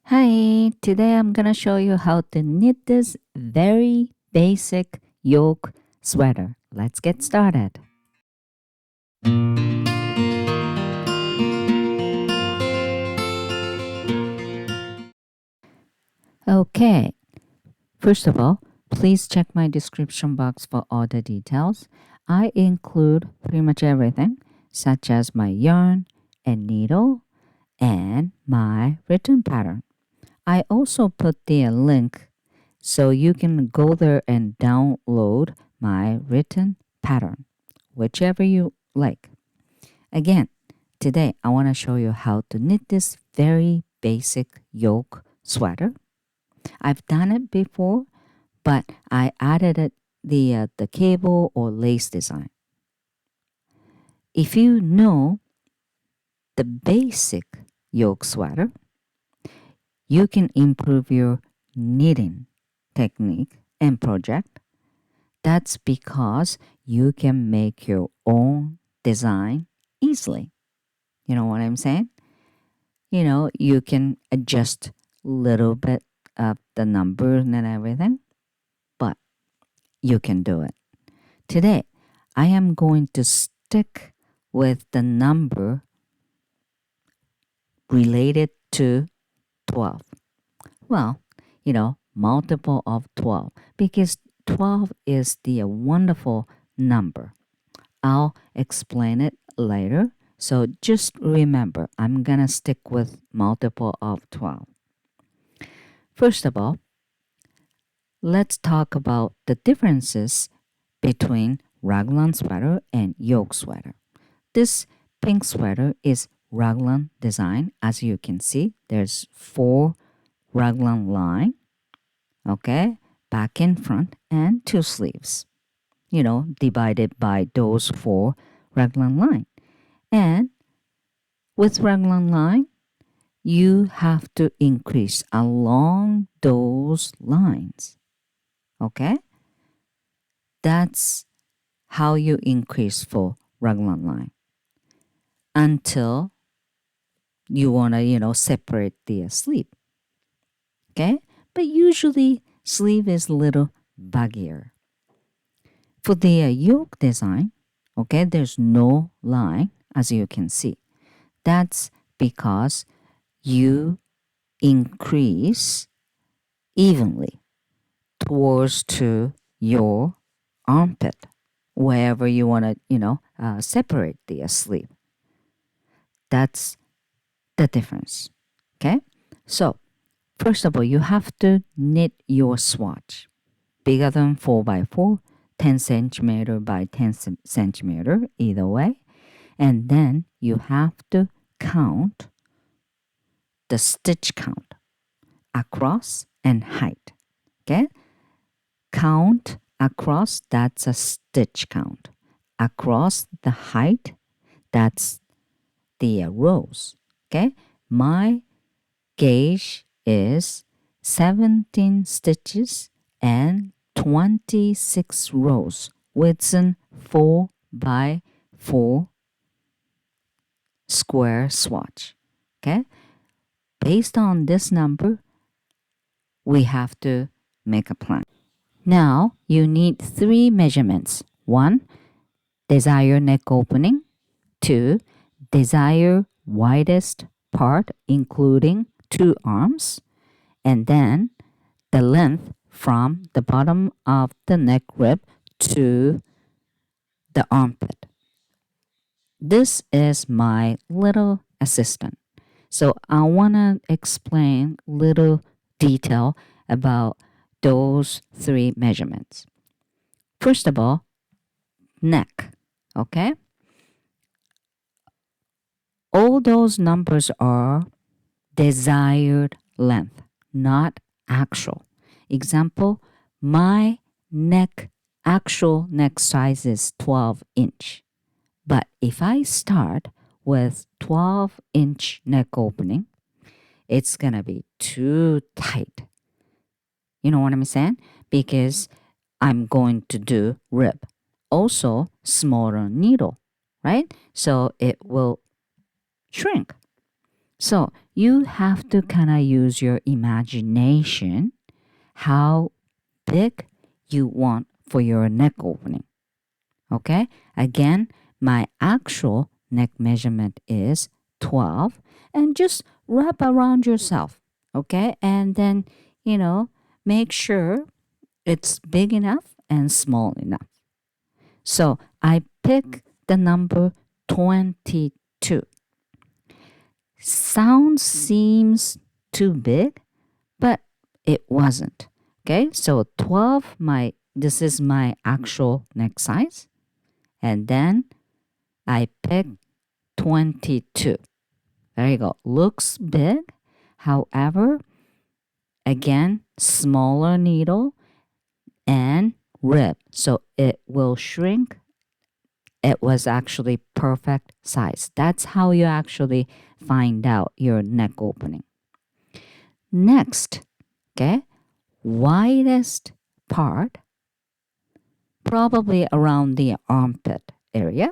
Hi, today I'm gonna show you how to knit this very basic yoke sweater. Let's get started. Okay, first of all, please check my description box for all the details. I include pretty much everything, such as my yarn and needle and my written pattern. I also put the link so you can go there and download my written pattern, whichever you like. Again, today I want to show you how to knit this very basic yoke sweater. I've done it before, but I added the cable or lace design. If you know the basic yoke sweater, you can improve your knitting technique and project. That's because you can make your own design easily. You know what I'm saying? You can adjust a little bit of the numbers and everything, but you can do it. Today, I am going to stick with the number related to 12. Well, multiple of 12 because 12 is the wonderful number. I'll explain it later. So just remember, I'm going to stick with multiple of 12. First of all, let's talk about the differences between raglan sweater and yoke sweater. This pink sweater is raglan design. As you can see, there's 4 raglan line, okay, back and front, and 2 sleeves, divided by those 4 raglan line. And with raglan line, you have to increase along those lines. Okay? That's how you increase for raglan line until you want to, separate the sleeve. Okay? But usually, sleeve is a little baggier. For the yoke design, okay, there's no line, as you can see. That's because you increase evenly towards to your armpit, wherever you want to, separate the sleeve. That's the difference. Okay? So, first of all, you have to knit your swatch. Bigger than 4x4, 10 centimeter by 10 centimeter, either way. And then you have to count the stitch count across and height. Okay? Count across, that's a stitch count. Across the height, that's the rows. Okay? My gauge is 17 stitches and 26 rows within 4 by 4 square swatch. Okay? Based on this number, we have to make a plan. Now, you need 3 measurements. 1, desired neck opening. 2, desired widest part, including 2 arms. And then the length from the bottom of the neck rib to the armpit. This is my little assistant. So I want to explain little detail about those 3 measurements. First of all, neck, okay? All those numbers are desired length, not actual. Example, my actual neck size is 12 inch. But if I start with 12-inch neck opening, it's going to be too tight. You know what I'm saying? Because I'm going to do rib. Also, smaller needle, right? So it will shrink. So you have to kind of use your imagination how big you want for your neck opening. Okay? Again, my actual neck measurement is 12, and just wrap around yourself. Okay? And then, make sure it's big enough and small enough. So I pick the number 22. Sound seems too big, but it wasn't. Okay, so 12, this is my actual neck size. And then I pick 22. There you go. Looks big. However, again, smaller needle and rib. So it will shrink. It was actually perfect size. That's how you actually find out your neck opening. Next, okay, widest part, probably around the armpit area,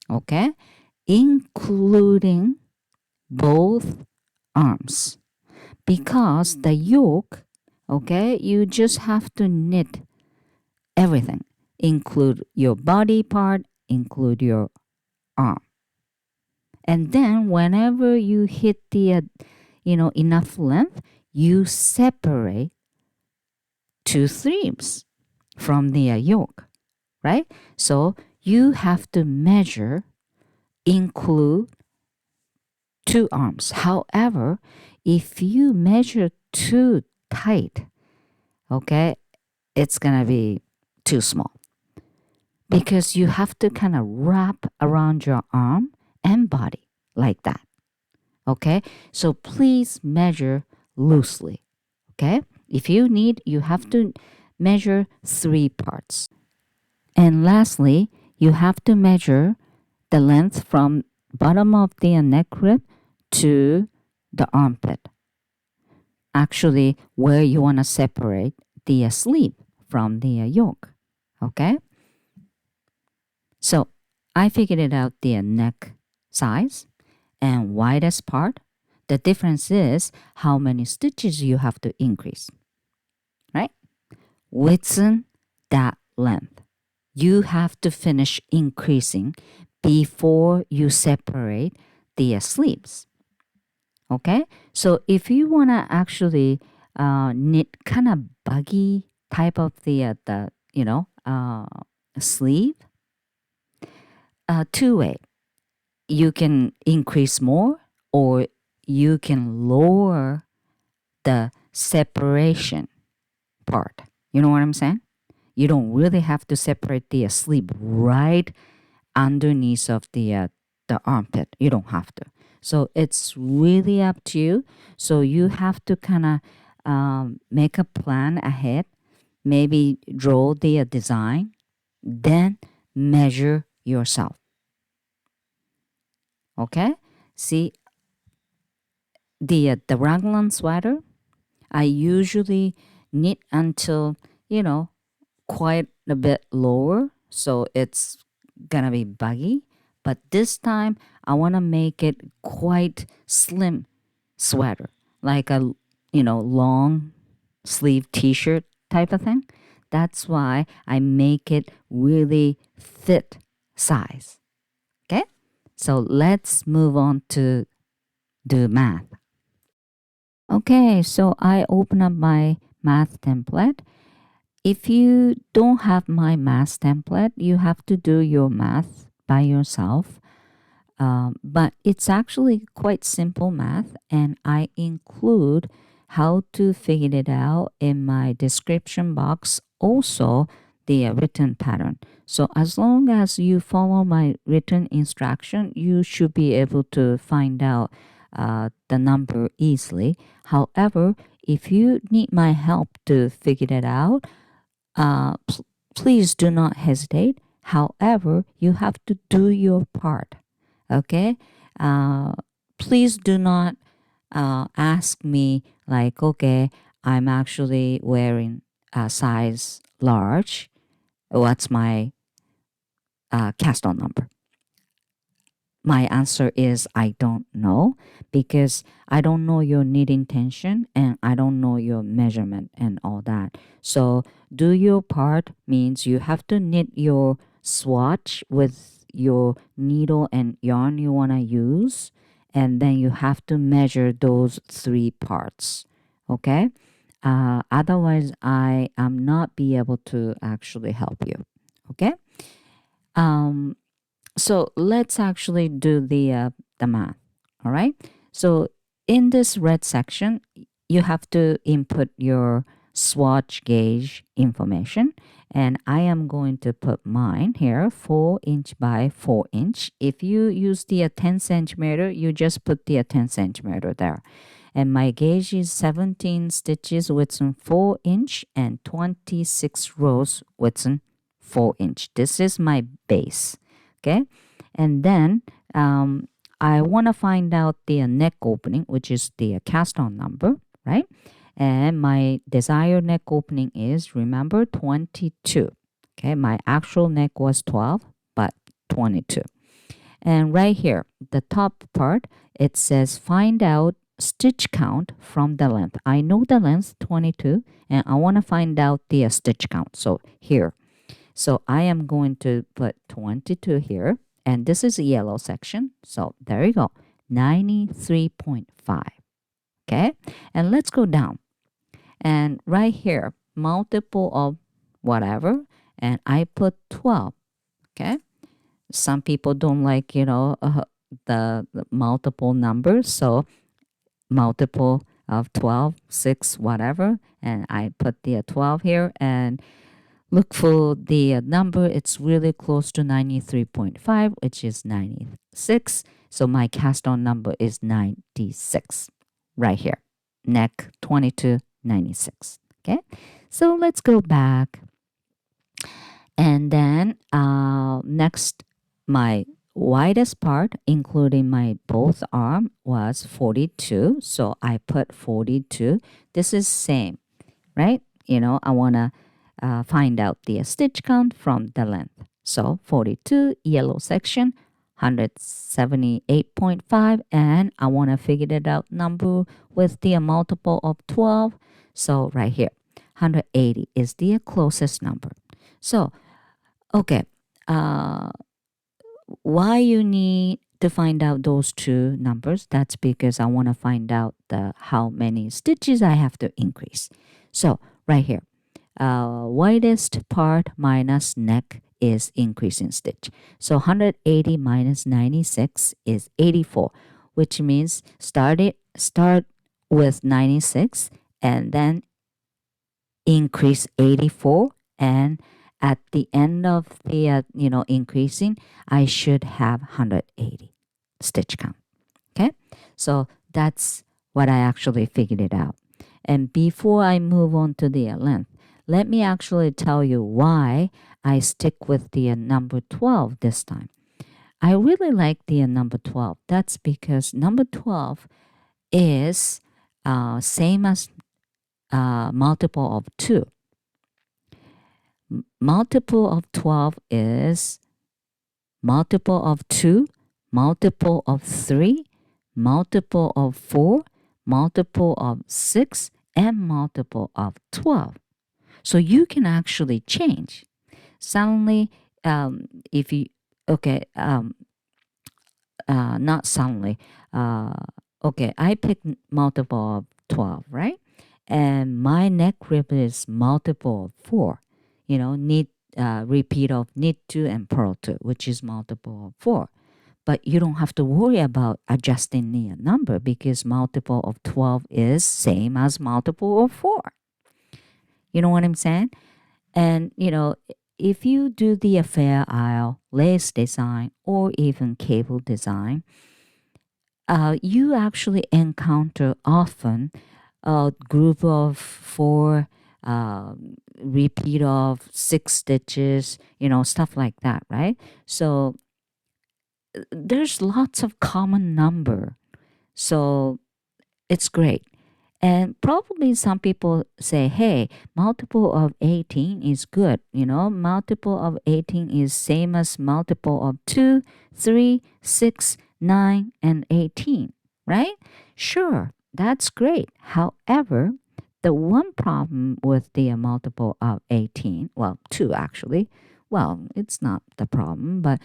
okay, including both arms. Because the yoke, okay, you just have to knit everything, include your body part, include your arm. And then whenever you hit the, enough length, you separate two seams from the yoke, right? So you have to measure, include two arms. However, if you measure too tight, okay, it's gonna be too small because you have to kind of wrap around your arm and body like that. Okay, so please measure loosely. Okay, if you need, you have to measure 3 parts. And lastly, you have to measure the length from bottom of the neck rib to the armpit. Actually, where you want to separate the sleeve from the yoke. Okay? So I figured it out the neck size and widest part. The difference is how many stitches you have to increase. Right? Within that length, you have to finish increasing before you separate the sleeves. Okay, so if you want to actually knit kind of buggy type of the sleeve, two-way, you can increase more or you can lower the separation part. You know what I'm saying? You don't really have to separate the sleeve right underneath of the armpit. You don't have to. So it's really up to you. So you have to kind of make a plan ahead, maybe draw the design, then measure yourself. Okay? See, the raglan sweater, I usually knit until, quite a bit lower. So it's gonna be baggy. But this time, I want to make it quite slim sweater, like a, long sleeve t-shirt type of thing. That's why I make it really fit size. Okay? So let's move on to do math. Okay, so I open up my math template. If you don't have my math template, you have to do your math by yourself. But it's actually quite simple math, and I include how to figure it out in my description box, also the written pattern. So as long as you follow my written instruction, you should be able to find out the number easily. However, if you need my help to figure it out, please do not hesitate. However, you have to do your part. Okay? Please do not ask me, like, okay, I'm actually wearing a size large. What's my cast on number? my answer is I don't know, because I don't know your knitting tension and I don't know your measurement and all that. So do your part means you have to knit your swatch with your needle and yarn you want to use, and then you have to measure those three parts. Okay? Otherwise, I am not be able to actually help you. Okay? Um, so let's actually do the math. All right. So in this red section, you have to input your swatch gauge information, and I am going to put mine here, 4" by 4". If you use the 10 centimeter, you just put the 10 centimeter there. And my gauge is 17 stitches within 4" and 26 rows within 4". This is my base. Okay. And then I want to find out the neck opening, which is the cast on number, right? And my desired neck opening is, remember, 22. Okay, my actual neck was 12, but 22. And right here, the top part, it says find out stitch count from the length. I know the length 22, and I want to find out the stitch count. So here, so I am going to put 22 here, and this is a yellow section. So there you go, 93.5. Okay, and let's go down. And right here, multiple of whatever, and I put 12. Okay, some people don't like, the multiple numbers, so multiple of 12, 6, whatever, and I put the 12 here, and look for the number. It's really close to 93.5, which is 96. So my cast on number is 96 right here. Neck 22, 96. Okay. So let's go back. And then next, my widest part, including my both arm, was 42. So I put 42. This is same, right? I want to find out the stitch count from the length. So 42, yellow section, 178.5, and I want to figure it out number with the multiple of 12. So right here, 180 is the closest number. So, okay, why you need to find out those two numbers? That's because I want to find out how many stitches I have to increase. So right here, widest part minus neck is increasing stitch. So 180 minus 96 is 84, which means start with 96 and then increase 84, and at the end of the increasing, I should have 180 stitch count. Okay, so that's what I actually figured it out. And before I move on to the length, let me actually tell you why I stick with the number 12 this time. I really like the number 12. That's because number 12 is same as multiple of 2. Multiple of 12 is multiple of 2, multiple of 3, multiple of 4, multiple of 6, and multiple of 12. So you can actually change. Suddenly, if you, okay, not suddenly, okay, I picked multiple of 12, right? And my neck rib is multiple of 4. Knit, repeat of knit 2 and purl 2, which is multiple of 4. But you don't have to worry about adjusting the number because multiple of 12 is same as multiple of 4. You know what I'm saying? And, if you do the Fair Isle lace design or even cable design, you actually encounter often a group of 4, repeat of 6 stitches, stuff like that, right? So there's lots of common number. So it's great. And probably some people say, hey, multiple of 18 is good. Multiple of 18 is same as multiple of 2, 3, 6, 9, and 18, right? Sure, that's great. However, the one problem with the multiple of 18, well, 2 actually, well, it's not the problem, but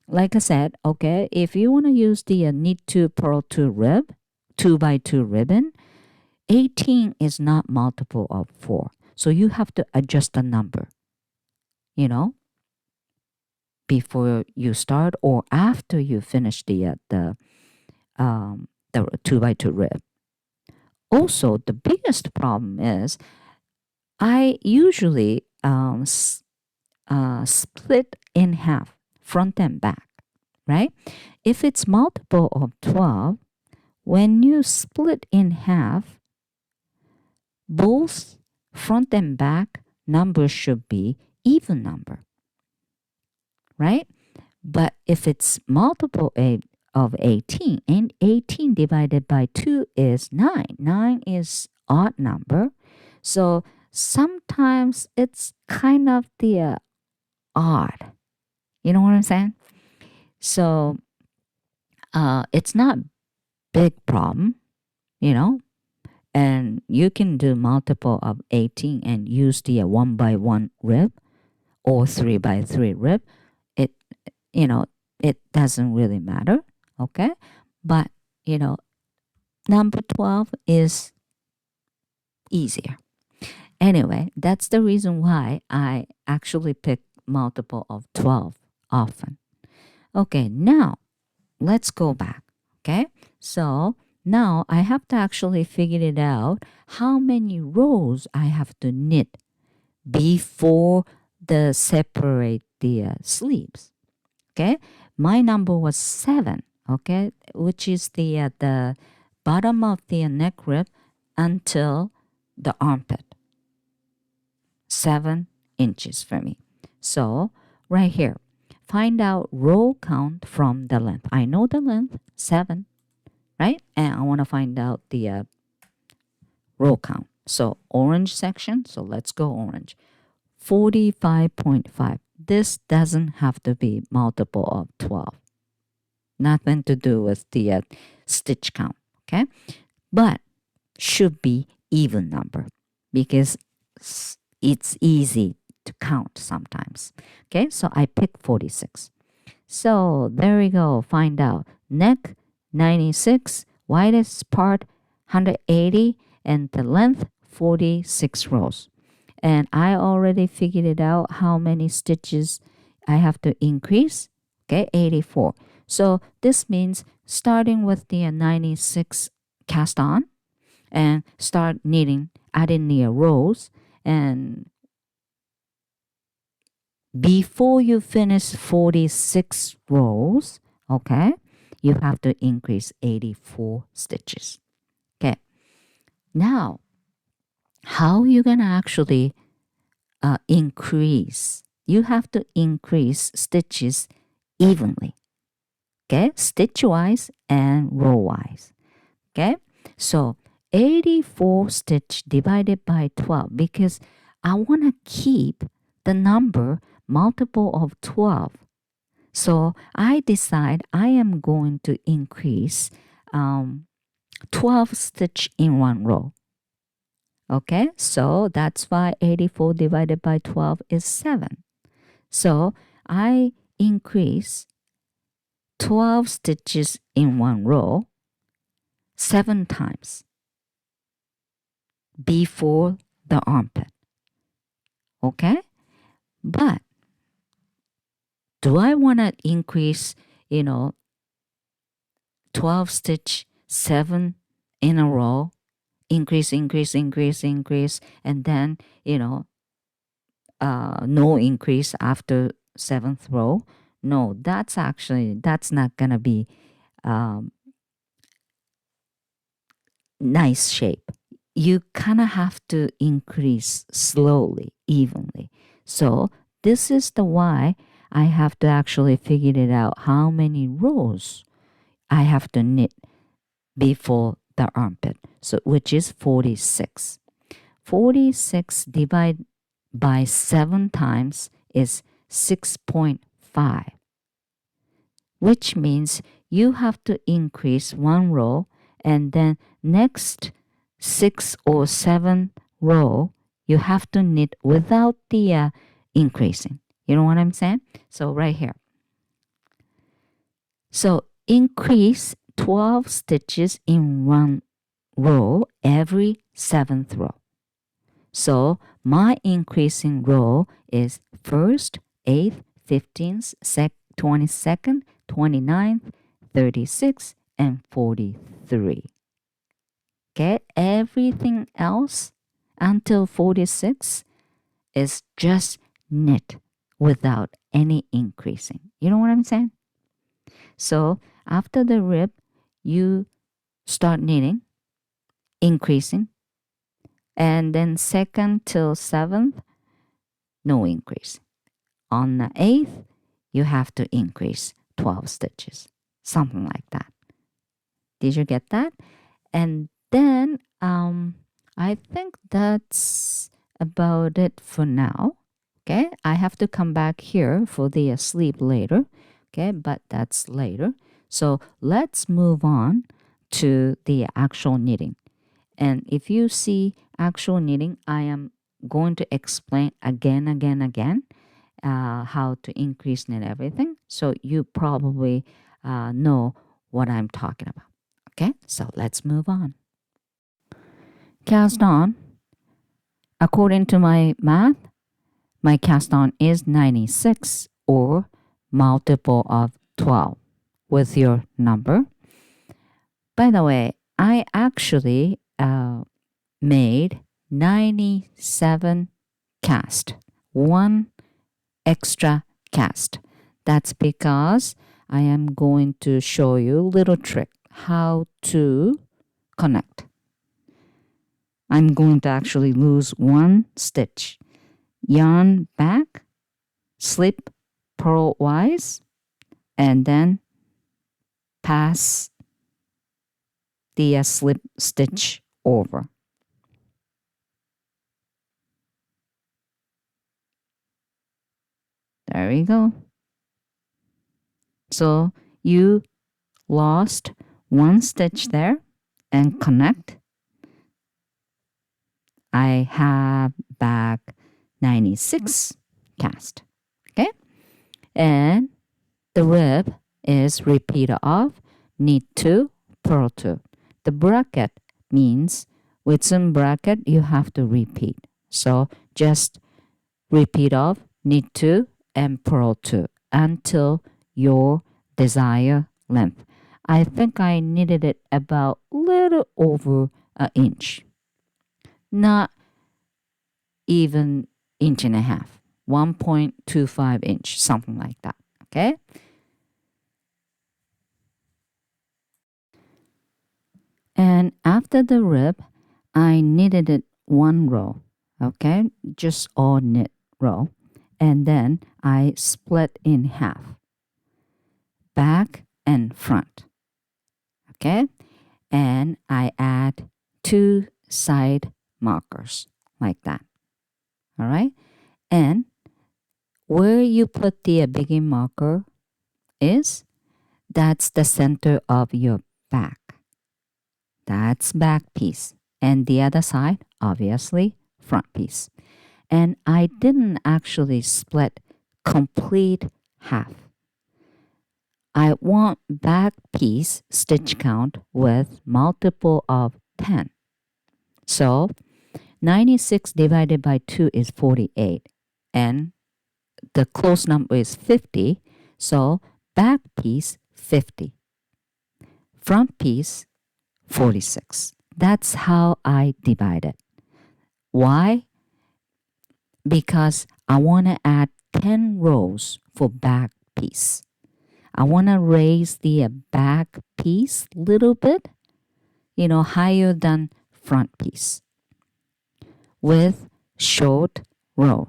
like I said, okay, if you want to use the knit 2 purl 2 rib, 2 by 2 ribbon, 18 is not multiple of 4. So you have to adjust the number, before you start or after you finish the 2 by 2 rib. Also, the biggest problem is I usually split in half, front and back, right? If it's multiple of 12, when you split in half, both front and back numbers should be even number, right? But if it's multiple of 18, and 18 divided by 2 is 9. 9 is odd number. So sometimes it's kind of the odd. You know what I'm saying? So it's not big problem, and you can do multiple of 18 and use the 1 by 1 rib or 3 by 3 rib. It doesn't really matter, okay? But number 12 is easier. Anyway, that's the reason why I actually pick multiple of 12 often. Okay, now let's go back, okay? So now I have to actually figure it out how many rows I have to knit before the separate the sleeves. Okay, my number was 7. Okay, which is the bottom of the neck rib until the armpit. 7 inches for me. So right here, find out row count from the length. I know the length 7, right? And I want to find out the row count. So orange section. So let's go orange. 45.5. This doesn't have to be multiple of 12. Nothing to do with the stitch count, okay? But should be even number because it's easy to count sometimes. Okay, so I picked 46. So there we go. Find out. Neck, 96. Widest part, 180. And the length, 46 rows. And I already figured it out how many stitches I have to increase. Okay, 84. So this means starting with the 96 cast on and start knitting, adding the rows. And before you finish 46 rows, okay, you have to increase 84 stitches. Okay, now how you gonna actually increase? You have to increase stitches evenly. Okay, stitch wise and row wise. Okay, so 84 stitch divided by 12 because I want to keep the number multiple of 12. So I decide I am going to increase 12 stitch in one row. Okay, so that's why 84 divided by 12 is 7. So I increase 12 stitches in one row 7 times before the armpit. Okay, but do I want to increase 12 stitch 7 in a row, increase, and then no increase after 7th row? No, that's not gonna be nice shape. You kind of have to increase slowly, evenly. So this is the why I have to actually figure it out how many rows I have to knit before the armpit, so which is 46. 46 divided by 7 times is 6.5, which means you have to increase 1 row, and then next 6 or 7 row you have to knit without the increasing. You know what I'm saying? So right here. So increase 12 stitches in 1 row every 7th row. So my increasing row is 1st, 8th, 15th, 22nd, 29th, 36th, and 43. Okay, everything else until 46 is just knit without any increasing. You know what I'm saying? So after the rib, you start knitting, increasing, and then 2nd till 7th, no increase. On the 8th, you have to increase 12 stitches, something like that. Did you get that? And then I think that's about it for now. Okay, I have to come back here for the sleep later. Okay, but that's later. So let's move on to the actual knitting. And if you see actual knitting, I am going to explain again, how to increase knit everything. So you probably know what I'm talking about. Okay, so let's move on. Cast on. According to my math, my cast on is 96 or multiple of 12 with your number. By the way, I actually made 97 cast, 1 extra cast. That's because I am going to show you a little trick how to connect. I'm going to actually lose 1 stitch, yarn back, slip purlwise, and then pass the slip stitch over. There we go. So you lost 1 stitch there and connect. I have back 96 cast. Okay, and the rib is repeat of knit 2, purl 2. The bracket means within bracket you have to repeat. So just repeat of knit 2 and purl 2 until your desired length. I think I knitted it about little over an inch. Not even inch and a half, 1.25 inch, something like that. Okay. And after the rib, I knitted it 1 row. Okay, just all knit row, and then I split in half, back and front. Okay, and I add 2 side markers like that. All right, and where you put the beginning marker is, that's the center of your back. That's back piece, and the other side, obviously, front piece. And I didn't actually split complete half. I want back piece stitch count with multiple of 10. So 96 divided by 2 is 48, and the close number is 50. So back piece 50, front piece 46. That's how I divide it. Why? Because I want to add 10 rows for back piece. I want to raise the back piece a little bit, higher than front piece with short row.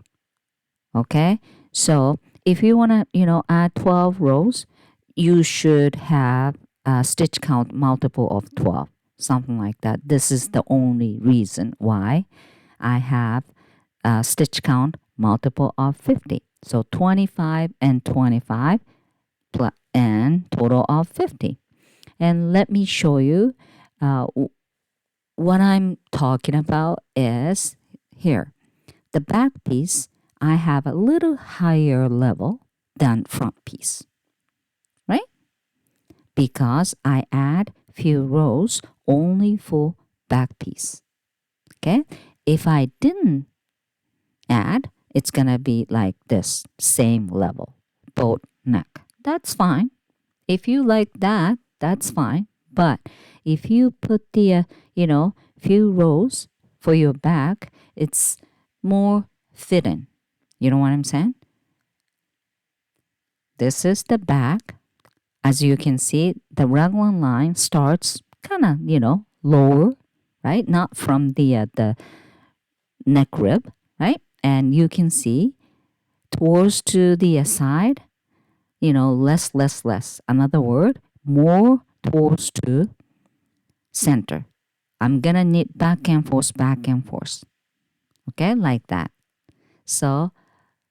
Okay, so if you want to add 12 rows, you should have a stitch count multiple of 12. something like that. This is the only reason why I have a stitch count multiple of 50. So 25 and 25 and total of 50. And let me show you what I'm talking about is here. The back piece, I have a little higher level than front piece, right? Because I add few rows only for back piece. Okay? If I didn't add, it's gonna be like this, same level, boat neck. That's fine. If you like that, that's fine. But if you put the, few rows for your back, it's more fitting. You know what I'm saying? This is the back. As you can see, the raglan line starts kind of, lower, right? Not from the neck rib, right? And you can see towards to the side, less. Another word, more towards to center. I'm gonna knit back and forth, okay, like that. So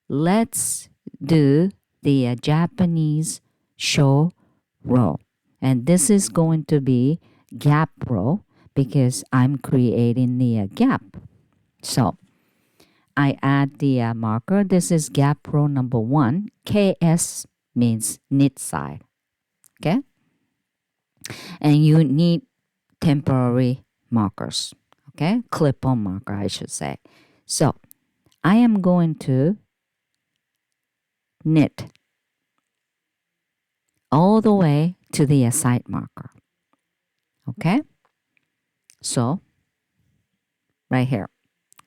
let's do the Japanese show row, and this is going to be gap row because I'm creating the gap. So I add the marker. This is gap row number 1. KS means knit side, okay? And you need temporary markers, okay? Clip-on marker, I should say. So I am going to knit all the way to the side marker, okay? So right here,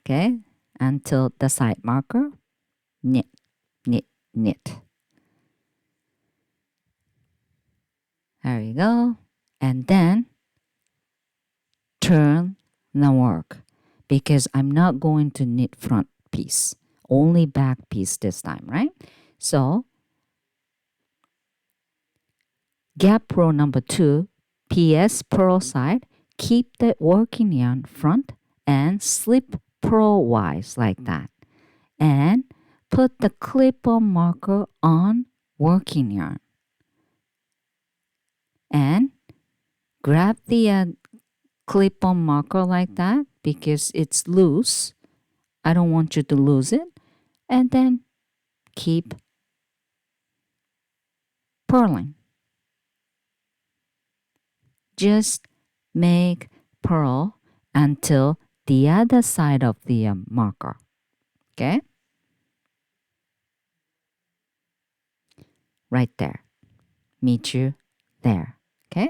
okay? Until the side marker, knit, knit, knit. There you go. And then turn the work because I'm not going to knit front piece, only back piece this time, right? So gap row number 2, PS purl side, keep the working yarn front and slip purlwise like that. And put the clip-on marker on working yarn. And grab the clip-on marker like that because it's loose. I don't want you to lose it. And then keep purling. Just make purl until the other side of the marker. Okay? Right there. Meet you there. Okay?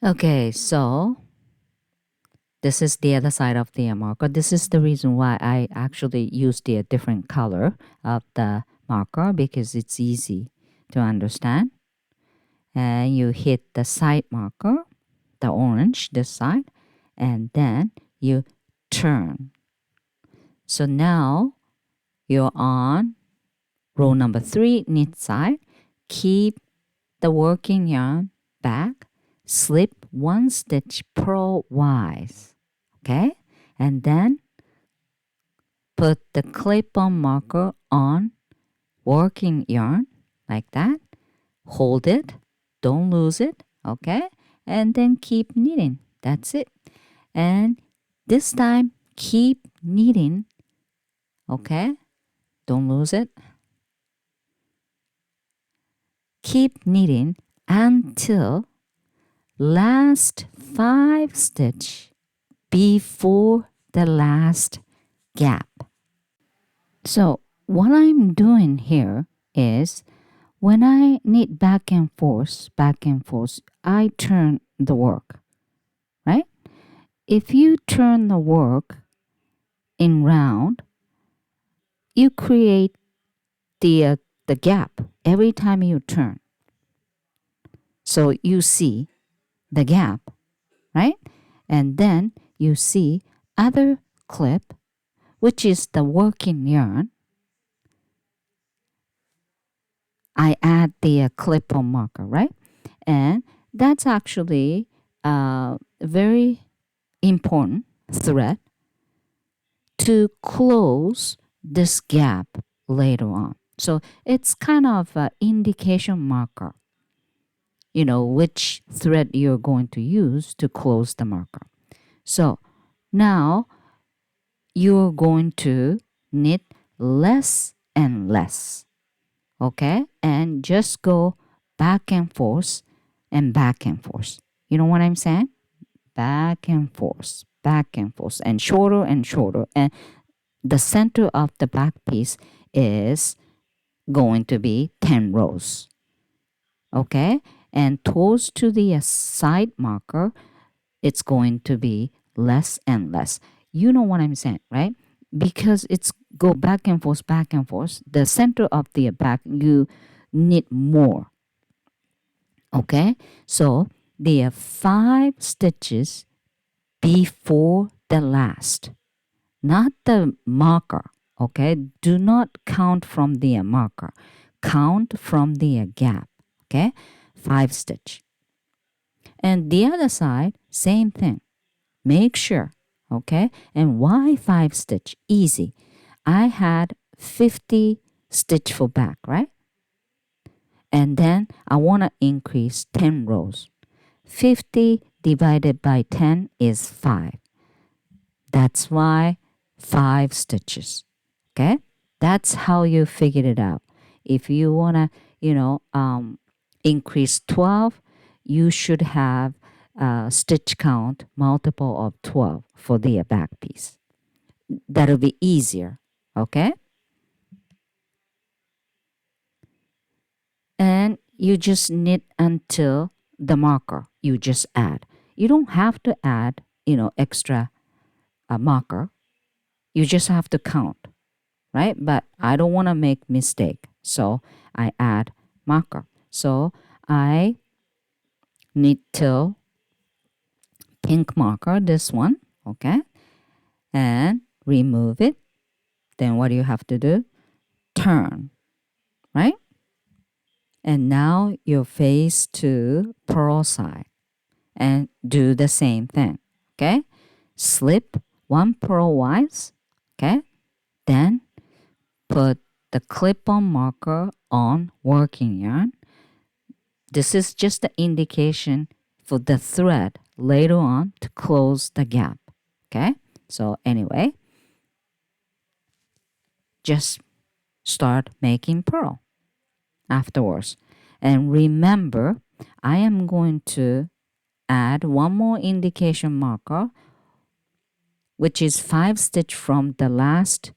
Okay, so this is the other side of the marker. This is the reason why I actually use the different color of the marker because it's easy to understand. And you hit the side marker, the orange, this side, and then you turn. So now you're on row number 3, knit side. Keep the working yarn back, slip 1 stitch purlwise, okay? And then put the clip-on marker on working yarn like that. Hold it, don't lose it, okay? And then keep knitting. That's it. And this time, keep knitting, okay? Don't lose it. Keep knitting until last 5 stitch before the last gap. So what I'm doing here is when I knit back and forth, I turn the work, right? If you turn the work in round, you create the gap every time you turn. So you see the gap, right? And then you see other clip, which is the working yarn. I add the clip-on marker, right? And that's actually a very important thread to close this gap later on. So it's kind of an indication marker, which thread you're going to use to close the marker. So now you're going to knit less and less, okay? And just go back and forth and back and forth. You know what I'm saying? Back and forth, and shorter and shorter. And the center of the back piece is going to be 10 rows, okay? And towards to the side marker, it's going to be less and less. You know what I'm saying, right? Because it's go back and forth, back and forth. The center of the back, you knit more, okay? So there are 5 stitches before the last, not the marker, okay? Do not count from the marker. Count from the gap, okay? 5 stitch. And the other side, same thing. Make sure, okay? And why 5 stitch? Easy. I had 50 stitch for back, right? And then I want to increase 10 rows. 50 divided by 10 is 5. That's why 5 stitches, okay? That's how you figured it out. If you want to, increase 12, you should have stitch count multiple of 12 for the back piece. That'll be easier, okay? And you just knit until the marker you just add. You don't have to add, extra marker. You just have to count, right? But I don't want to make mistake, so I add marker. So I knit till pink marker, this one, okay? And remove it. Then what do you have to do? Turn, right? And now you face to purl side and do the same thing, okay? Slip 1 purlwise, okay? Then put the clip-on marker on working yarn. This is just the indication for the thread later on to close the gap, okay? So anyway, just start making purl afterwards. And remember, I am going to add one more indication marker, which is 5 stitch from the last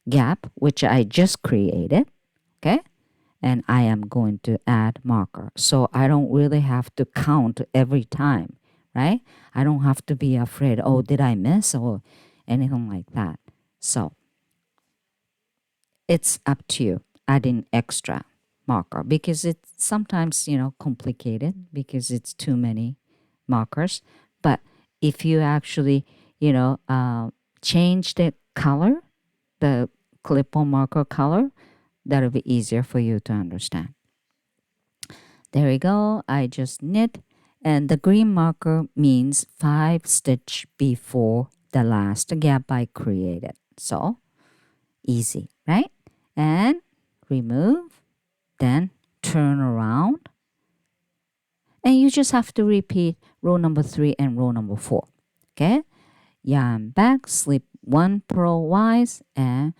gap, which I just created, okay? And I am going to add marker. So I don't really have to count every time, right? I don't have to be afraid, oh, did I miss or anything like that. So it's up to you adding extra marker because it's sometimes, complicated because it's too many markers. But if you actually, change the color, the clip-on marker color, that'll be easier for you to understand. There we go. I just knit, and the green marker means 5 stitch before the last gap I created. So easy, right? And remove, then turn around, and you just have to repeat row number 3 and row number 4. Okay? Yarn back, slip 1 purlwise, and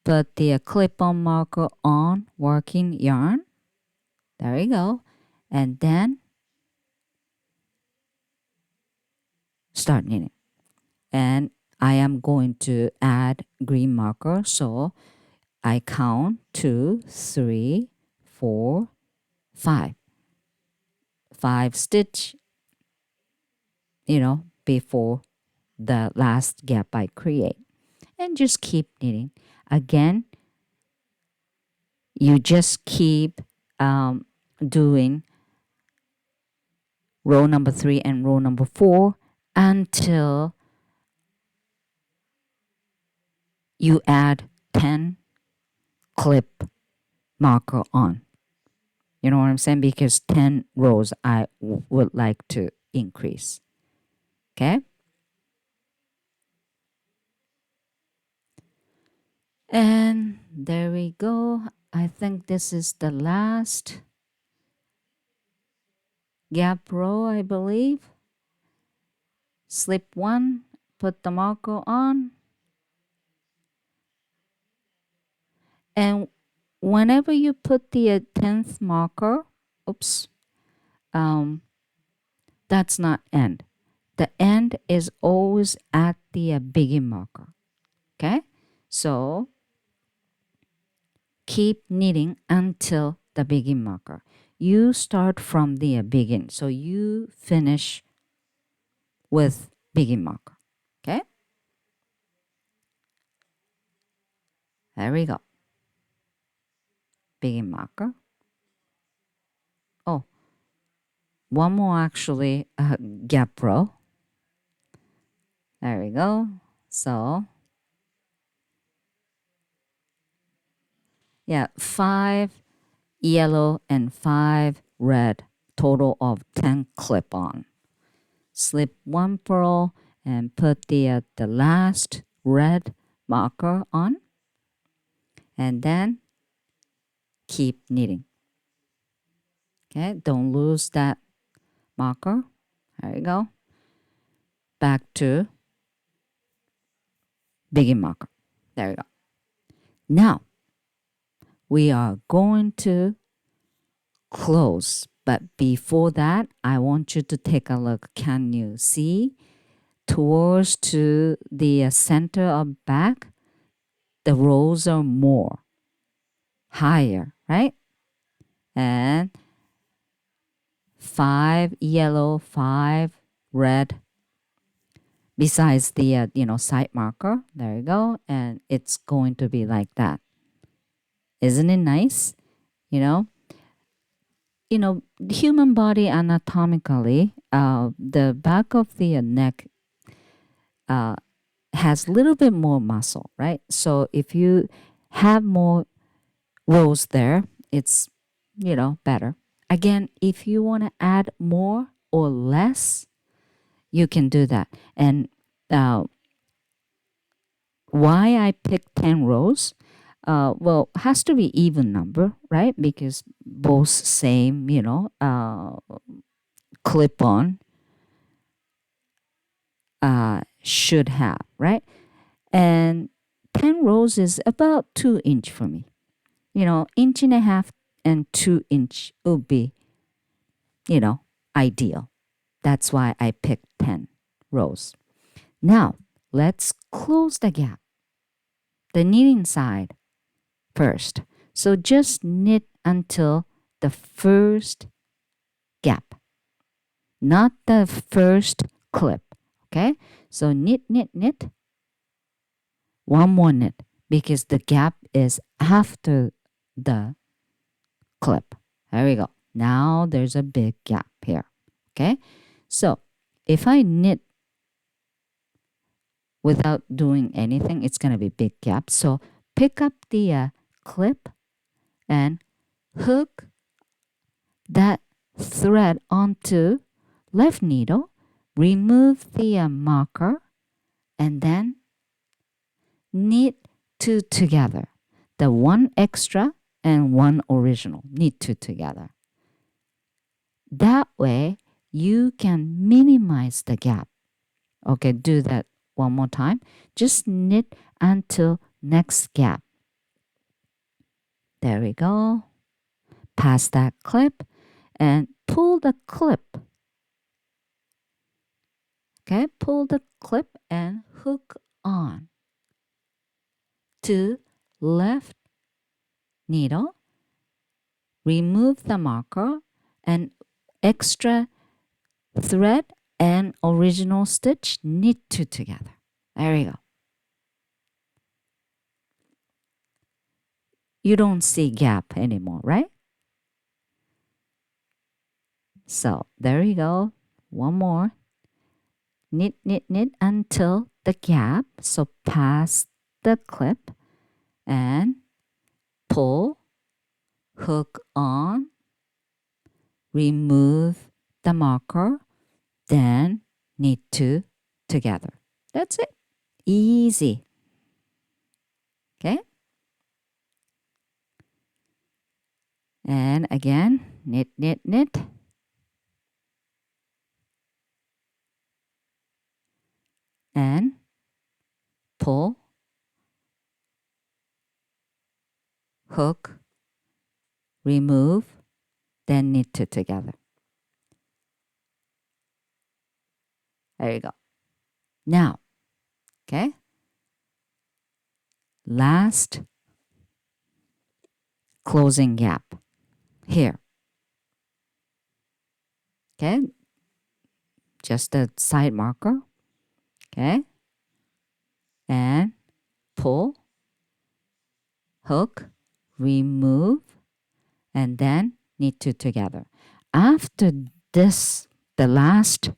put the clip-on marker on working yarn. There we go. And then start knitting. And I am going to add green marker. So I count 2, 3, 4, 5. 5 stitch, before the last gap I create. And just keep knitting. Again, you just keep doing row number 3 and row number 4 until you add 10 clip marker on. You know what I'm saying? Because 10 rows I would like to increase. Okay? And there we go. I think this is the last gap row, I believe. Slip 1, put the marker on. And whenever you put the 10th marker, oops, that's not end. The end is always at the begin marker. Okay? So keep knitting until the begin marker. You start from the begin. So you finish with begin marker. Okay? There we go. Begin marker. Oh, one more actually gap row. There we go. So yeah, 5 yellow and 5 red, total of 10 clip on. Slip 1 purl and put the last red marker on, and then keep knitting. Okay, don't lose that marker. There you go. Back to begin marker. There you go. Now we are going to close, but before that I want you to take a look. Can you see towards to the center of back, the rows are more higher, right? And 5 yellow, 5 red, besides the side marker. There you go. And it's going to be like that. Isn't it nice? You know, the human body anatomically, the back of the neck has a little bit more muscle, right? So if you have more rows there, it's better. Again, if you want to add more or less, you can do that. And why I picked 10 rows? Well, has to be even number, right? Because both same, clip on should have, right? And 10 rows is about 2 inch for me. 1.5 inch and 2 inch would be, ideal. That's why I picked 10 rows. Now, let's close the gap. The knitting side first. So just knit until the first gap, not the first clip. Okay? So knit, knit, knit. One more knit because the gap is after the clip. There we go. Now there's a big gap here. Okay? So if I knit without doing anything, it's going to be big gap. So pick up the clip and hook that thread onto left needle, remove the marker, and then knit 2 together. The one extra and one original, knit 2 together. That way you can minimize the gap. Okay, do that one more time. Just knit until next gap. There we go. Pass that clip and pull the clip. Okay, pull the clip and hook on to left needle. Remove the marker and extra thread and original stitch, knit 2 together. There you go. You don't see gap anymore, right? So there you go. One more. Knit, knit, knit until the gap. So pass the clip and pull, hook on, remove the marker, then knit two together. That's it. Easy. Okay? And again, knit, knit, knit. And pull, hook, remove, then knit two together. There you go. Now, okay, last closing gap here. Okay, just a side marker. Okay, and pull, hook, remove, and then knit two together. After this, the last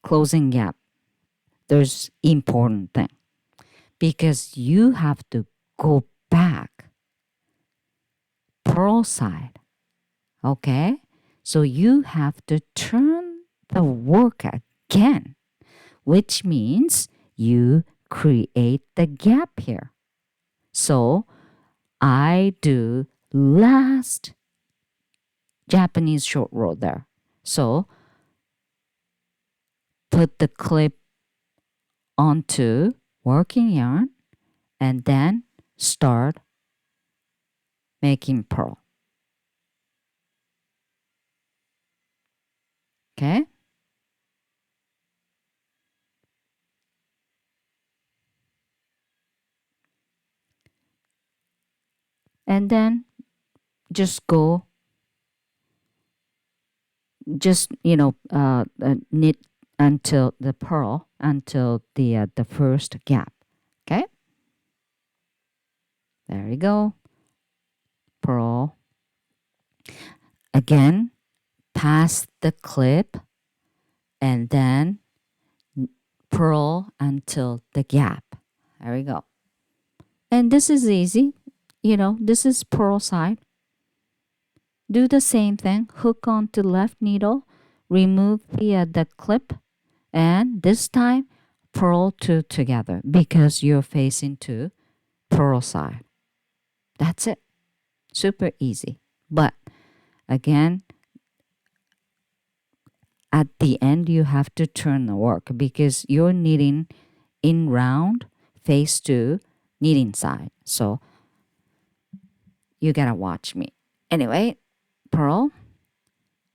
closing gap, there's important thing because you have to go back purl side. Okay, so you have to turn the work again, which means you create the gap here. So I do last Japanese short row there. So put the clip onto working yarn and then start making purl. Okay? And then just go, just, knit until the purl, until the first gap. Okay? There you go. Purl. Again, pass the clip and then purl until the gap. There we go. And this is easy. This is purl side. Do the same thing. Hook onto left needle, remove the clip, and this time purl two together because you're facing to purl side. That's it. Super easy. But again, at the end you have to turn the work because you're knitting in round face to knitting side. So you gotta watch me. Anyway, purl,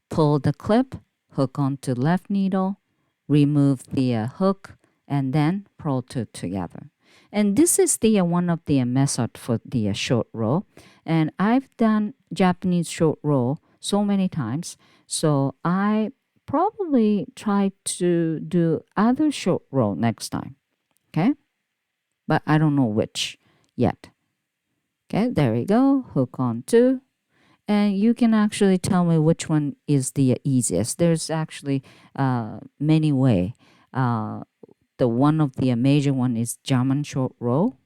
pull the clip, hook onto left needle, remove the hook, and then purl two together. And this is the one of the method for the short row. And I've done Japanese short row so many times, so I probably try to do other short row next time. Okay, but I don't know which yet. Okay, there we go. Hook on two. And you can actually tell me which one is the easiest. There's actually many way. The one of the major one is German short row.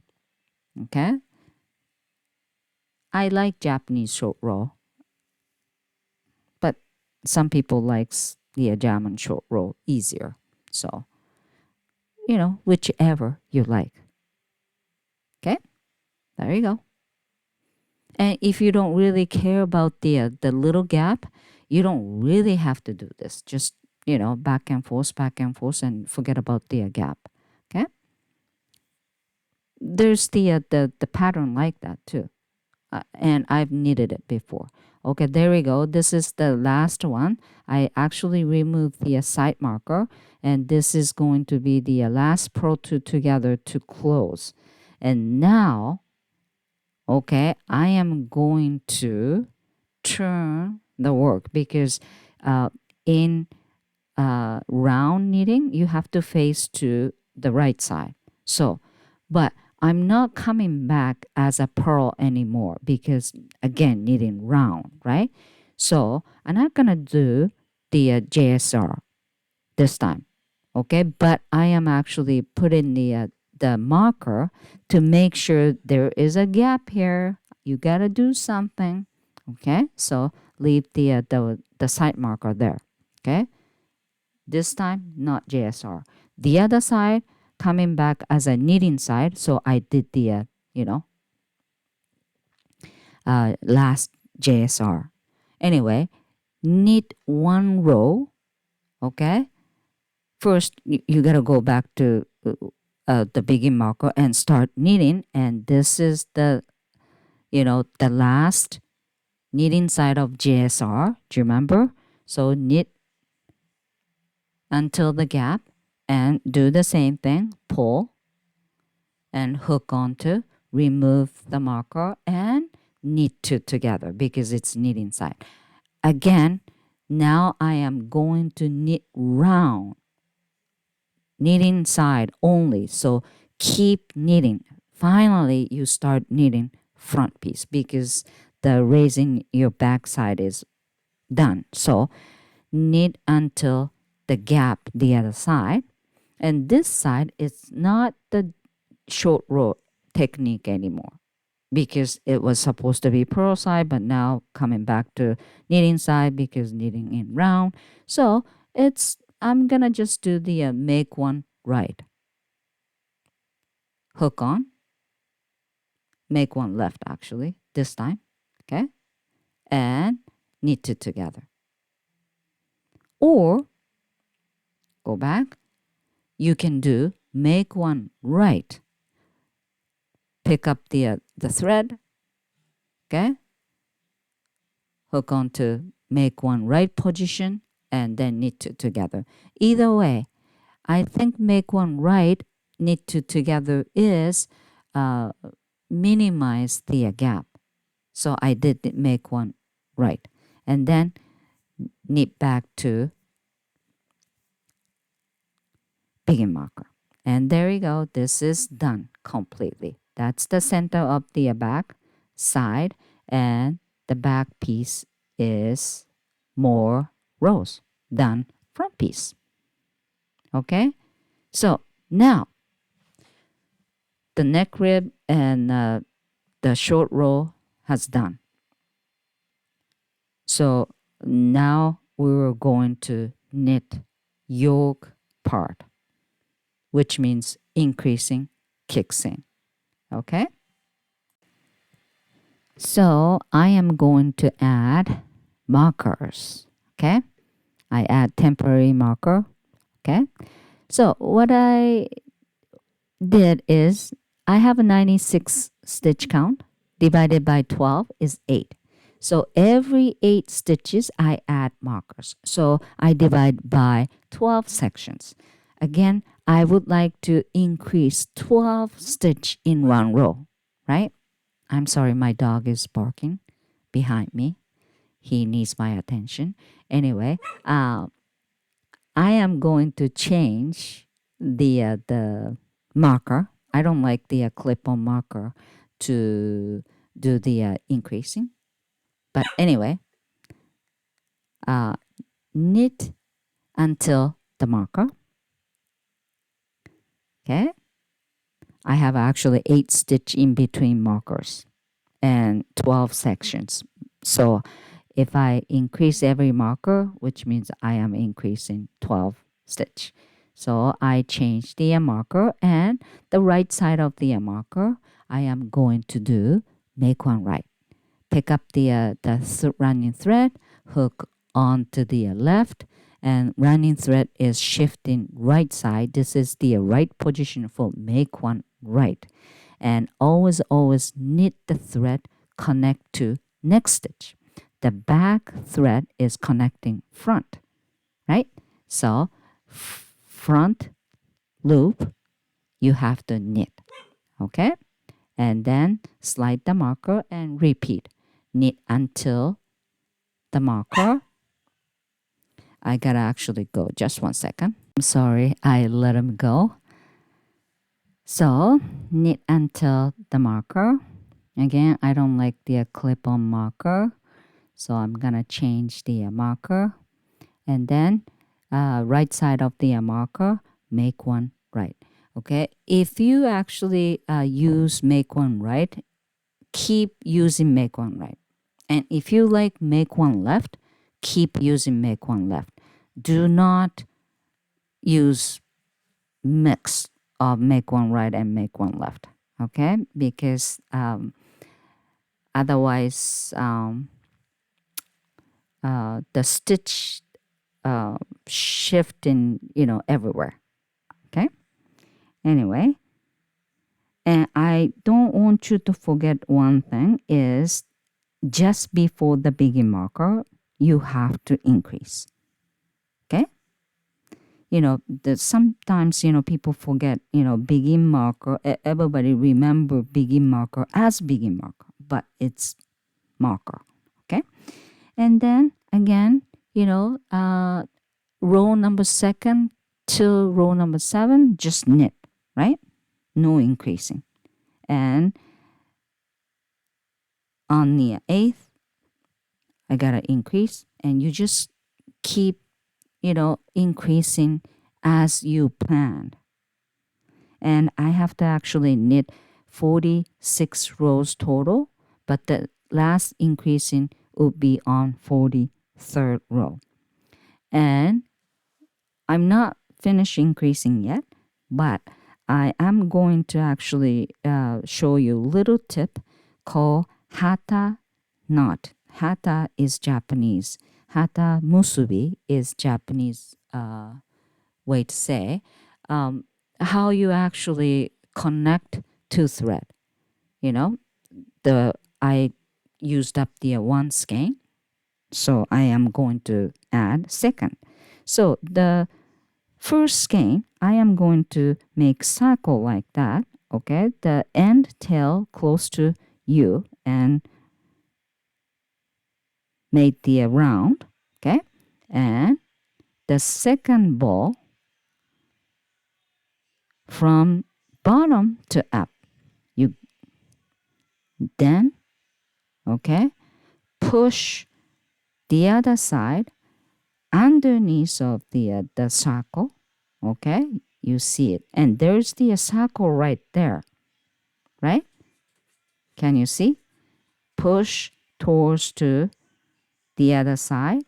Okay. I like Japanese short row, but some people likes the German short row easier. So, whichever you like. Okay, there you go. And if you don't really care about the little gap, you don't really have to do this. Just back and forth, and forget about the gap. Okay. There's the pattern like that too, and I've knitted it before. Okay, there we go. This is the last one. I actually removed the side marker, and this is going to be the last purl two together to close. And now, okay, I am going to turn the work because in round knitting, you have to face to the right side. So, but I'm not coming back as a purl anymore because, again, knitting round, right? So I'm not going to do the JSR this time, okay? But I am actually putting the marker to make sure there is a gap here. You got to do something, okay? So leave the side marker there. Okay, this time not JSR. The other side coming back as a knitting side, so I did the last JSR. Anyway, knit one row. Okay, first you gotta go back to the begin marker and start knitting, and this is the the last knitting side of JSR. Do you remember? So knit until the gap and do the same thing, pull and hook onto, remove the marker and knit two together because it's knitting side. Again, now I am going to knit round, knitting side only. So keep knitting. Finally, you start knitting front piece because the raising your back side is done. So knit until the gap the other side, and this side is not the short row technique anymore because it was supposed to be purl side, but now coming back to knitting side because knitting in round. So I'm gonna just do the make one right, hook on, make one left actually this time, okay, and knit two together. Or go back, you can do make one right, pick up the thread, okay, hook on to make one right position and then knit two together. Either way, I think make one right, knit two together is minimize the gap. So I did make one right and then knit back to begin marker. And there you go. This is done completely. That's the center of the back side, and the back piece is more rows than front piece. Okay, so now the neck rib and the short row has done. So now we were going to knit yoke part, which means increasing kicks in. Okay, so I am going to add markers. Okay, I add temporary marker. Okay, so what I did is I have a 96 stitch count divided by 12 is 8. So every 8 stitches I add markers. So I divide by 12 sections. Again, I would like to increase 12 stitch in one row, right? I'm sorry, my dog is barking behind me. He needs my attention. Anyway, I am going to change the marker. I don't like the clip-on marker to do the increasing. But anyway, knit until the marker. Okay. I have actually 8 stitch in between markers and 12 sections. So if I increase every marker, which means I am increasing 12 stitch. So I change the marker, and the right side of the marker, I am going to do make one right. Pick up the running thread, hook onto the left, and running thread is shifting right side. This is the right position for make one right. And always knit the thread, connect to next stitch. The back thread is connecting front, right? So front loop, you have to knit, okay? And then slide the marker and repeat. Knit until the marker. I gotta actually go. Just one second. I'm sorry, I let him go. So knit until the marker. Again, I don't like the clip-on marker, so I'm gonna change the marker. And then right side of the marker, make one right. Okay, if you actually use make one right, keep using make one right. And if you like make one left, keep using make one left. Do not use mix of make one right and make one left. Okay, because otherwise the stitch shifting, everywhere. Okay. Anyway, and I don't want you to forget one thing is just before the begin marker, you have to increase. Okay. Sometimes, people forget, begin marker. Everybody remember begin marker as begin marker, but it's marker. Okay. And then again, row number second till row number 7, just knit, right? No increasing. And on the 8th, I gotta increase, and you just keep, increasing as you planned. And I have to actually knit 46 rows total, but the last increasing will be on 43rd row. And I'm not finished increasing yet, but I am going to actually show you a little tip called hata knot. Hata is Japanese. Hata musubi is Japanese way to say how you actually connect two thread. I used up the one skein, so I am going to add second. So the first skein, I am going to make circle like that. Okay, the end tail close to you and made the round. Okay, and the second ball from bottom to up. You then, okay, push the other side underneath of the circle. Okay, you see it, and there's the circle right there, right? Can you see? Push towards to the other side,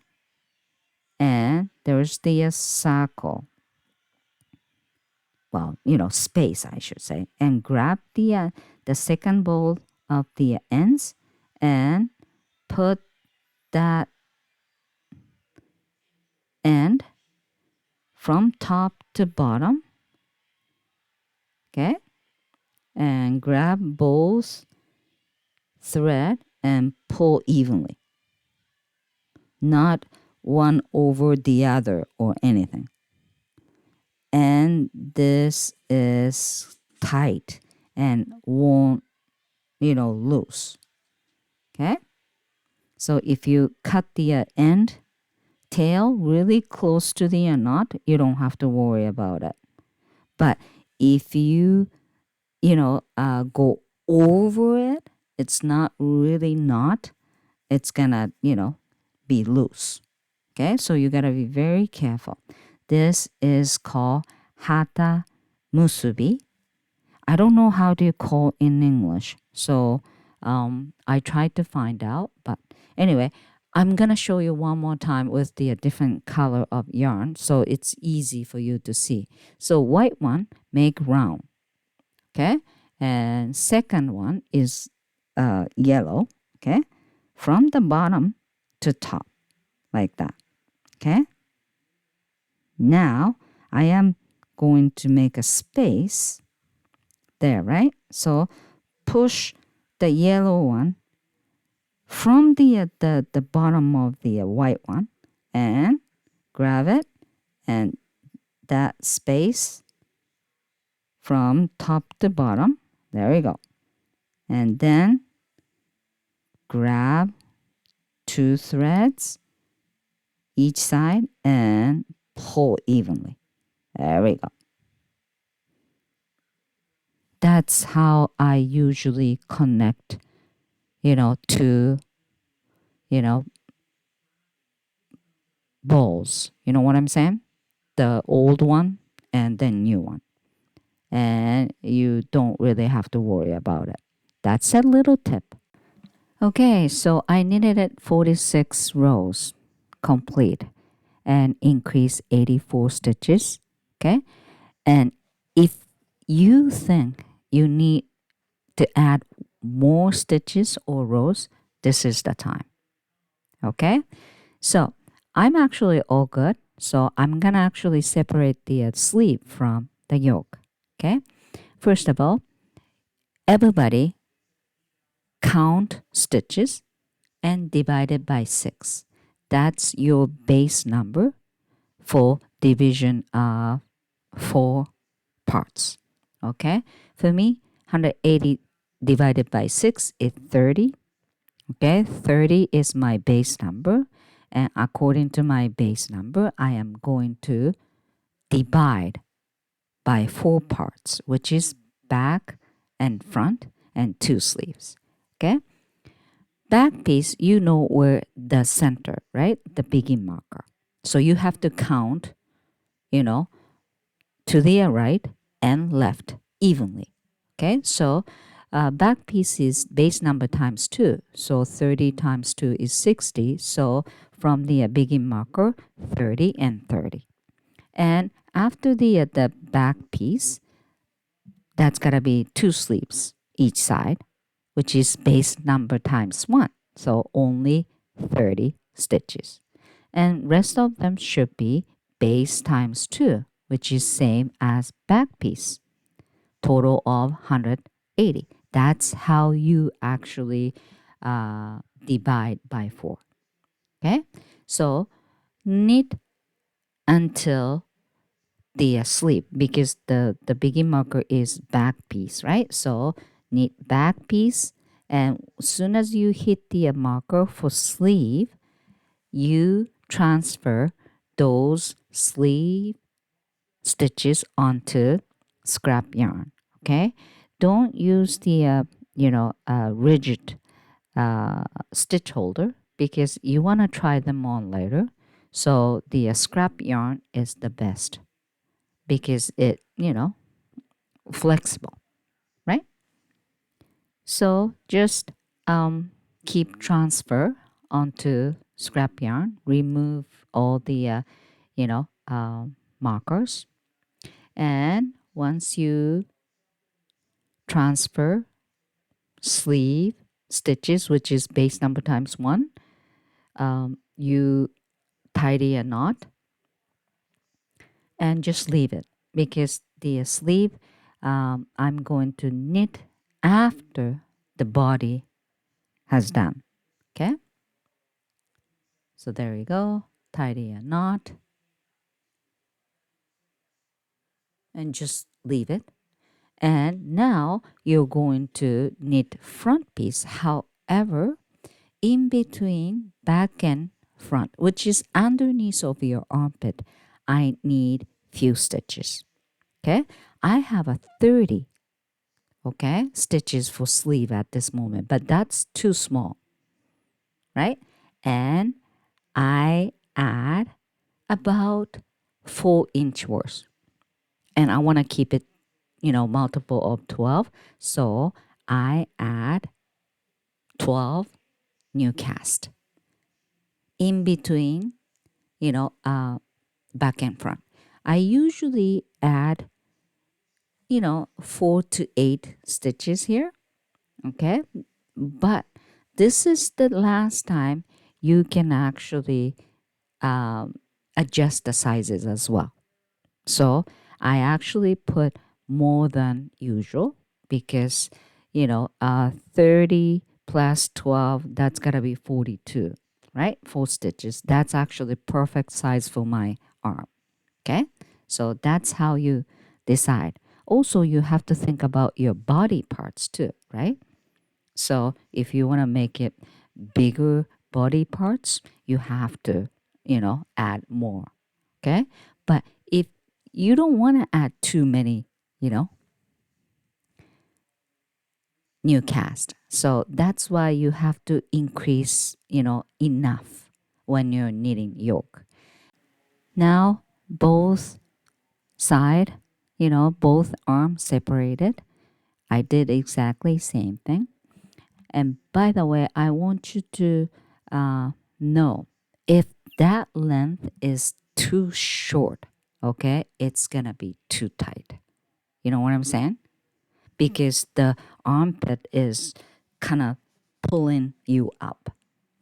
and there's the circle. Well, space, I should say, and grab the second ball of the ends and put that end from top to bottom. Okay, and grab both thread and pull evenly, not one over the other or anything. And this is tight and won't, loose. Okay, so if you cut the end tail really close to the knot, you don't have to worry about it. But if you go over it, it's not really knot, it's gonna be loose. Okay, so you gotta be very careful. This is called hata musubi. I don't know how to call in English, so I tried to find out, but anyway, I'm gonna show you one more time with the different color of yarn, so it's easy for you to see. So white one, make round, okay, and second one is yellow, okay, from the bottom to top, like that, okay. Now I am going to make a space there, right? So push the yellow one from the bottom of the white one and grab it, and that space from top to bottom, there we go. And then grab 2 threads each side and pull evenly. There we go. That's how I usually connect, to, balls. You know what I'm saying? The old one and the new one. And you don't really have to worry about it. That's a little tip. Okay, so I knitted 46 rows complete and increase 84 stitches. Okay, and if you think you need to add more stitches or rows, this is the time. Okay, so I'm actually all good. So I'm gonna actually separate the sleeve from the yoke. Okay, first of all, everybody count stitches and divide it by 6. That's your base number for division of 4 parts. Okay, for me, 180 divided by 6 is 30. Okay, 30 is my base number, and according to my base number, I am going to divide by 4 parts, which is back and front and 2 sleeves. Okay, back piece, you know where the center, right? The begin marker. So you have to count, you know, to the right and left evenly. Okay, so back piece is base number times 2. So 30 times 2 is 60. So from the begin marker, 30 and 30. And after the back piece, that's got to be 2 sleeves each side, which is base number times 1. So only 30 stitches. And rest of them should be base times 2, which is same as back piece. Total of 180. That's how you actually divide by 4. Okay? So knit until the sleeve, because the begin marker is back piece, right? So knit back piece, and as soon as you hit the marker for sleeve, you transfer those sleeve stitches onto scrap yarn. Okay, don't use the rigid stitch holder, because you want to try them on later. So the scrap yarn is the best, because it flexible, right? So just keep transfer onto scrap yarn, remove all the markers, and once you transfer sleeve stitches, which is base number times 1, you tidy a knot and just leave it, because the sleeve I'm going to knit after the body has done. Okay, so there you go, tidy a knot and just leave it. And now you're going to knit front piece. However, in between back and front, which is underneath of your armpit, I need few stitches. Okay, I have a 30 stitches for sleeve at this moment, but that's too small, right? And I add about 4-inch worth, and I want to keep it multiple of 12, so I add 12 new cast in between, back and front. I usually add 4 to 8 stitches here. Okay, but this is the last time you can actually adjust the sizes as well. So I actually put more than usual, because 30 plus 12, that's gotta be 42, right? 4 stitches. That's actually perfect size for my arm. Okay, so that's how you decide. Also, you have to think about your body parts too, right? So if you want to make it bigger body parts, you have to, add more. Okay, but if you don't want to add too many, new cast, so that's why you have to increase, enough when you're knitting yoke. Now both side, both arms separated. I did exactly same thing. And by the way, I want you to know if that length is too short, okay, it's gonna be too tight. You know what I'm saying? Because the armpit is kind of pulling you up,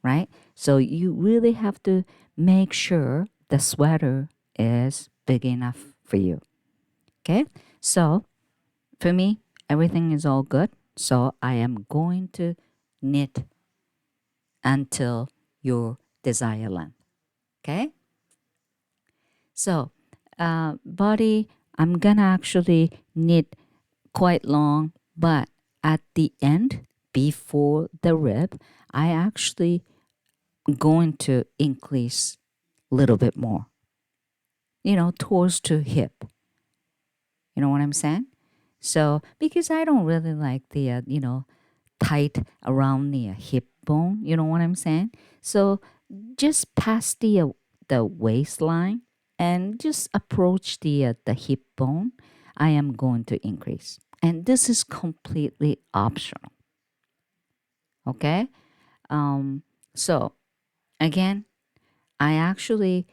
right? So you really have to make sure the sweater is big enough for you. Okay? So for me, everything is all good. So I am going to knit until your desired length. Okay? So body, I'm gonna actually knit quite long, but at the end, before the rib, I actually going to increase a little bit more, towards to hip. You know what I'm saying? So, because I don't really like the, tight around the hip bone, you know what I'm saying? So, just past the waistline and just approach the hip bone, I am going to increase. And this is completely optional. Okay? So, again, I actually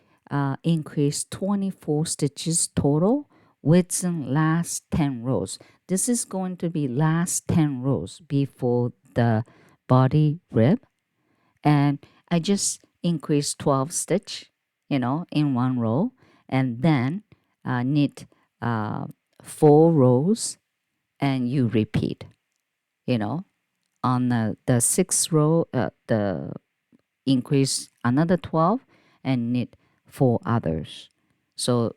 increased 24 stitches total within last 10 rows. This is going to be last 10 rows before the body rib. And I just increased 12 stitch, in one row. And then knit 4 rows and you repeat, on the sixth row, the increase another 12 and knit 4 others. So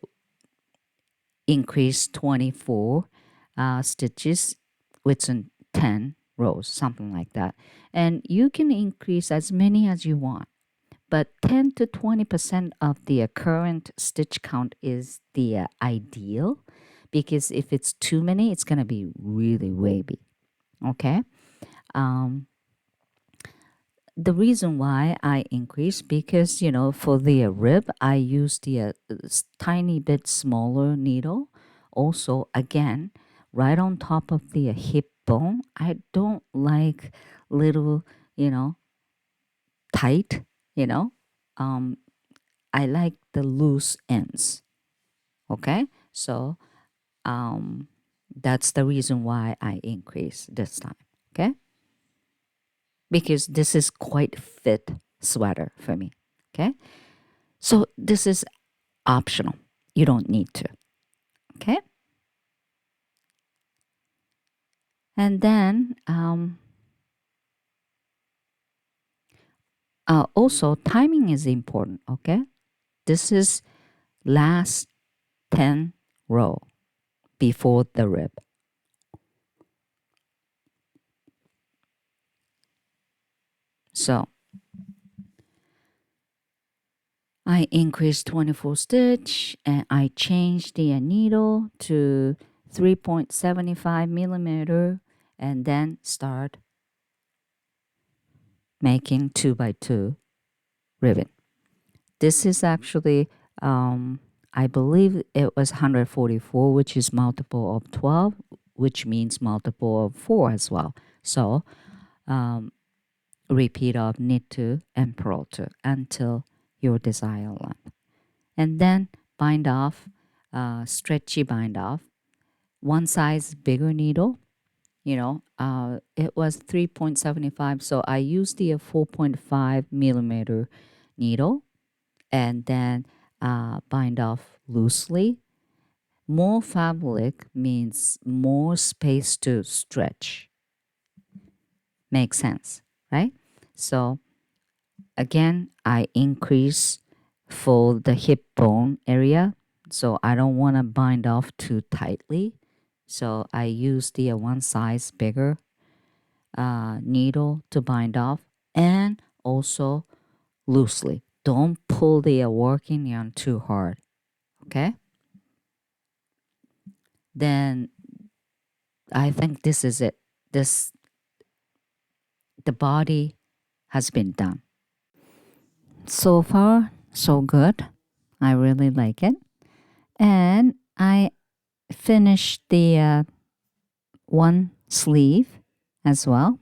increase 24 stitches within 10 rows, something like that. And you can increase as many as you want, but 10 to 20% of the current stitch count is the ideal, because if it's too many, it's going to be really wavy. Okay? The reason why I increased, because for the rib I used the tiny bit smaller needle. Also, again, right on top of the hip bone. I don't like little, tight. You know, I like the loose ends. Okay, so that's the reason why I increased this time. Okay, because this is quite fit sweater for me. Okay. So this is optional. You don't need to. Okay. And then also timing is important. Okay. This is last 10 row before the rib. So I increased 24 stitch and I changed the needle to 3.75 millimeter and then start making 2 by 2 ribbon. This is actually, I believe it was 144, which is multiple of 12, which means multiple of 4 as well. So repeat of knit 2 and purl 2 until your desired length. And then bind off, stretchy bind off, one size bigger needle. It was 3.75, so I used the 4.5 millimeter needle and then bind off loosely. More fabric means more space to stretch. Makes sense, right? So again, I increase for the hip bone area, so I don't want to bind off too tightly. So I use the one size bigger needle to bind off, and also loosely. Don't pull the working yarn too hard. Okay? Then I think this is it. The body has been done. So far, so good. I really like it. And I finished the one sleeve as well.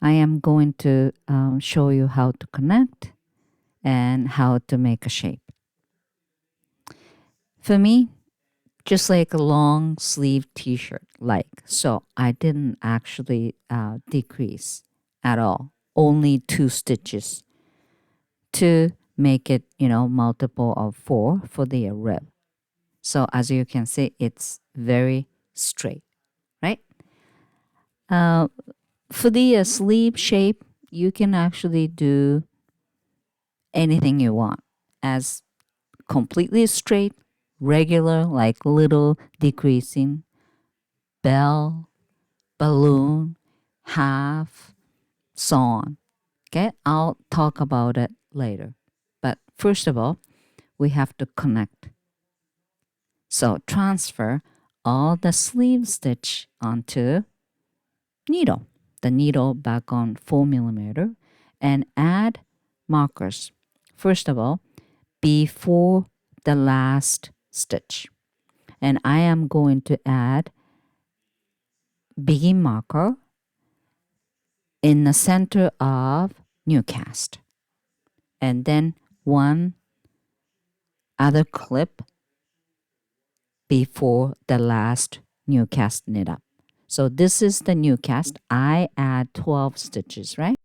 I am going to show you how to connect and how to make a shape. For me, just like a long sleeve t-shirt, like, so I didn't actually decrease at all, only 2 stitches to make it, multiple of 4 for the rib. So as you can see, it's very straight, right? For the sleeve shape, you can actually do anything you want, as completely straight, regular, like little decreasing, bell, balloon, half, so on. Okay, I'll talk about it later. But first of all, we have to connect. So transfer all the sleeve stitch onto needle, the needle back on 4mm, and add markers. First of all, before the last stitch. And I am going to add begin marker in the center of new cast. And then one other clip before the last new cast knit up. So this is the new cast. I add 12 stitches, right?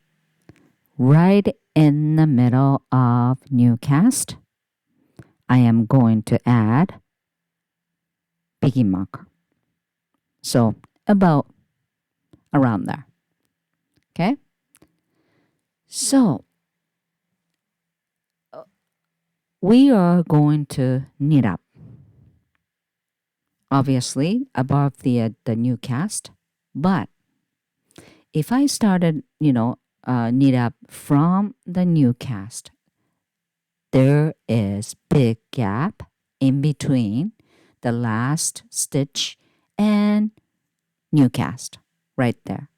Right in the middle of new cast, I am going to add begin marker. So about around there. Okay? So we are going to knit up, obviously above the new cast, but if I started, knit up from the new cast, there is big gap in between the last stitch and new cast right there.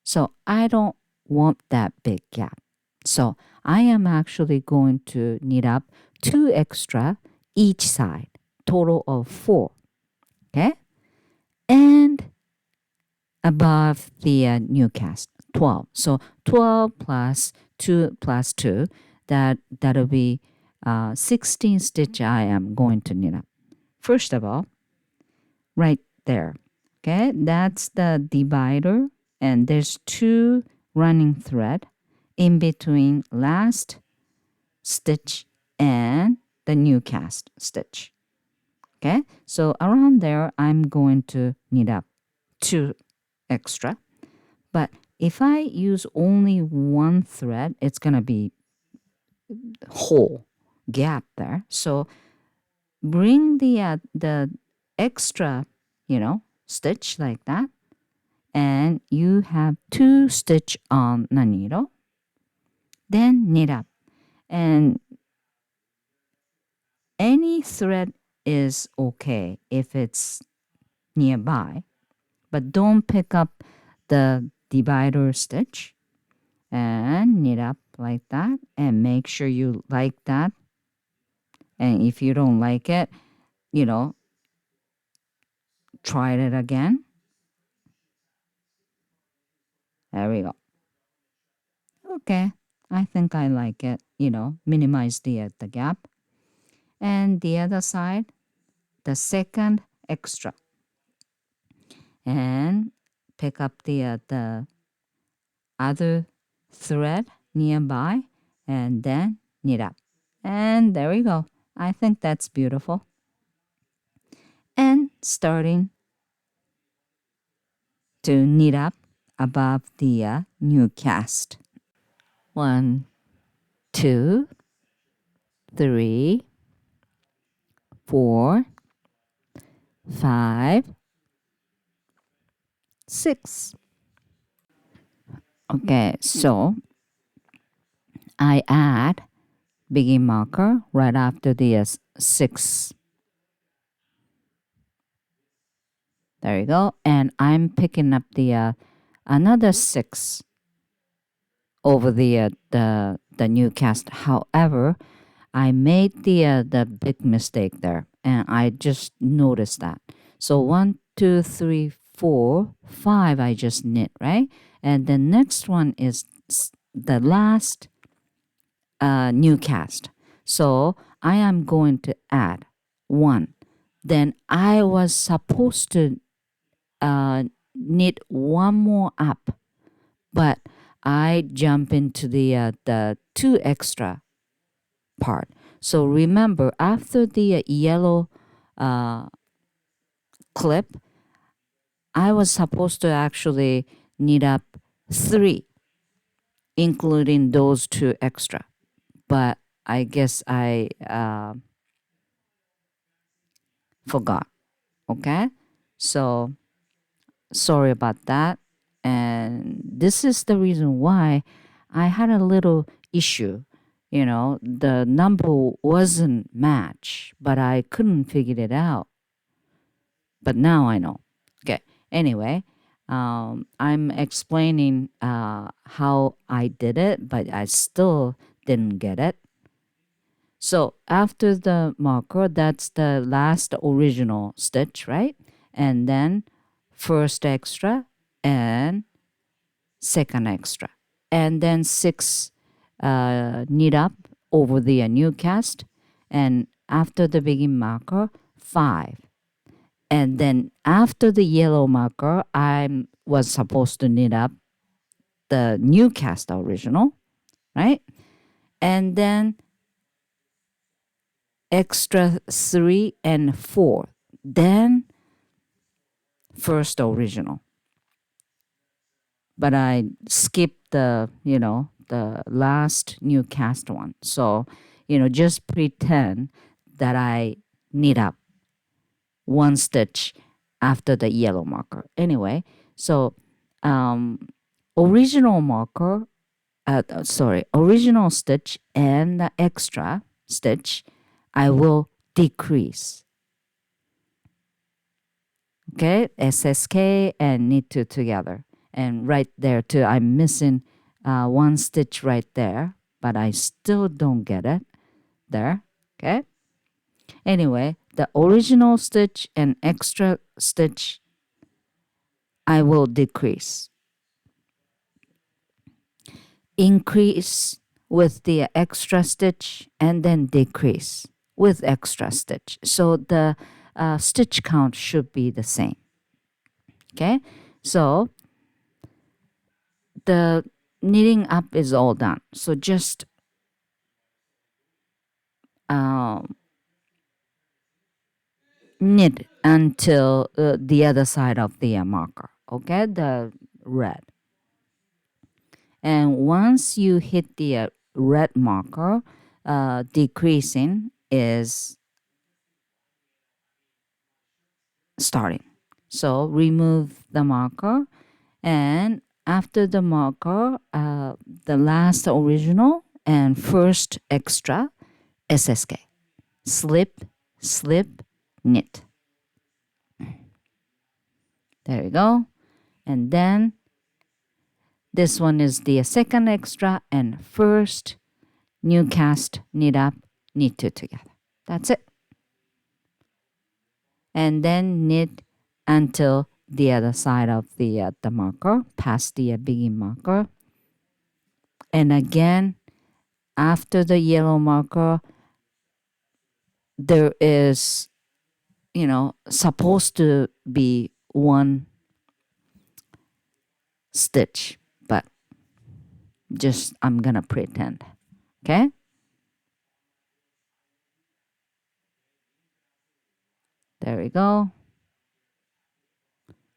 So I don't want that big gap. So I am actually going to knit up 2 extra each side, total of 4. Okay? And above the new cast, 12. So 12 plus 2 plus 2, that'll be 16 stitch I am going to knit up. First of all, right there. Okay? That's the divider, and there's 2 running thread in between last stitch and the new cast stitch. Okay, so around there I'm going to knit up 2 extra, but if I use only 1 thread, it's gonna be whole gap there. So bring the extra, stitch like that, and you have 2 stitch on the needle, then knit up, and any thread is okay if it's nearby, but don't pick up the divider stitch, and knit up like that, and make sure you like that. And if you don't like it, try it again. There we go. Okay, I think I like it. Minimize the gap. And the other side, the second extra, and pick up the other thread nearby, and then knit up. And there we go. I think that's beautiful. And starting to knit up above the new cast. 1, 2, 3, 4, 5, 6. Okay, so I add begin marker right after the 6. There you go. And I'm picking up the another 6 over the new cast. However, I made the big mistake there, and I just noticed that. So 1, 2, 3, 4, 5 I just knit, right? And the next one is the last new cast. So I am going to add 1. Then I was supposed to knit 1 more up, but I jump into the 2 extra part. So remember, after the yellow clip, I was supposed to actually knit up 3, including those 2 extra. But I guess I forgot. Okay? So sorry about that. And this is the reason why I had a little issue. You know, the number wasn't matched, but I couldn't figure it out. But now I know. Okay. Anyway, I'm explaining how I did it, but I still didn't get it. So after the marker, that's the last original stitch, right? And then first extra and second extra. And then 6 knit up over the new cast. And after the begin marker, 5. And then after the yellow marker, I was supposed to knit up the new cast original, right? And then extra 3 and 4. Then first original. But I skipped the, the last new cast one. So, just pretend that I knit up 1 stitch after the yellow marker. Anyway, so original marker, original stitch and the extra stitch, I will decrease. Okay, SSK and knit 2 together. And right there too, I'm missing 1 stitch right there, but I still don't get it there. Okay. Anyway, the original stitch and extra stitch, I will decrease. Increase with the extra stitch and then decrease with extra stitch. So the stitch count should be the same. Okay, so the knitting up is all done. So just knit until the other side of the marker, okay, the red. And once you hit the red marker, decreasing is starting. So remove the marker, and after the marker, the last original and first extra SSK. Slip, slip, knit. There you go. And then this one is the second extra and first new cast, knit up, knit 2 together. That's it. And then knit until the other side of the marker, past the begin marker. And again, after the yellow marker, there is, supposed to be 1 stitch, but just I'm gonna pretend. Okay, there we go.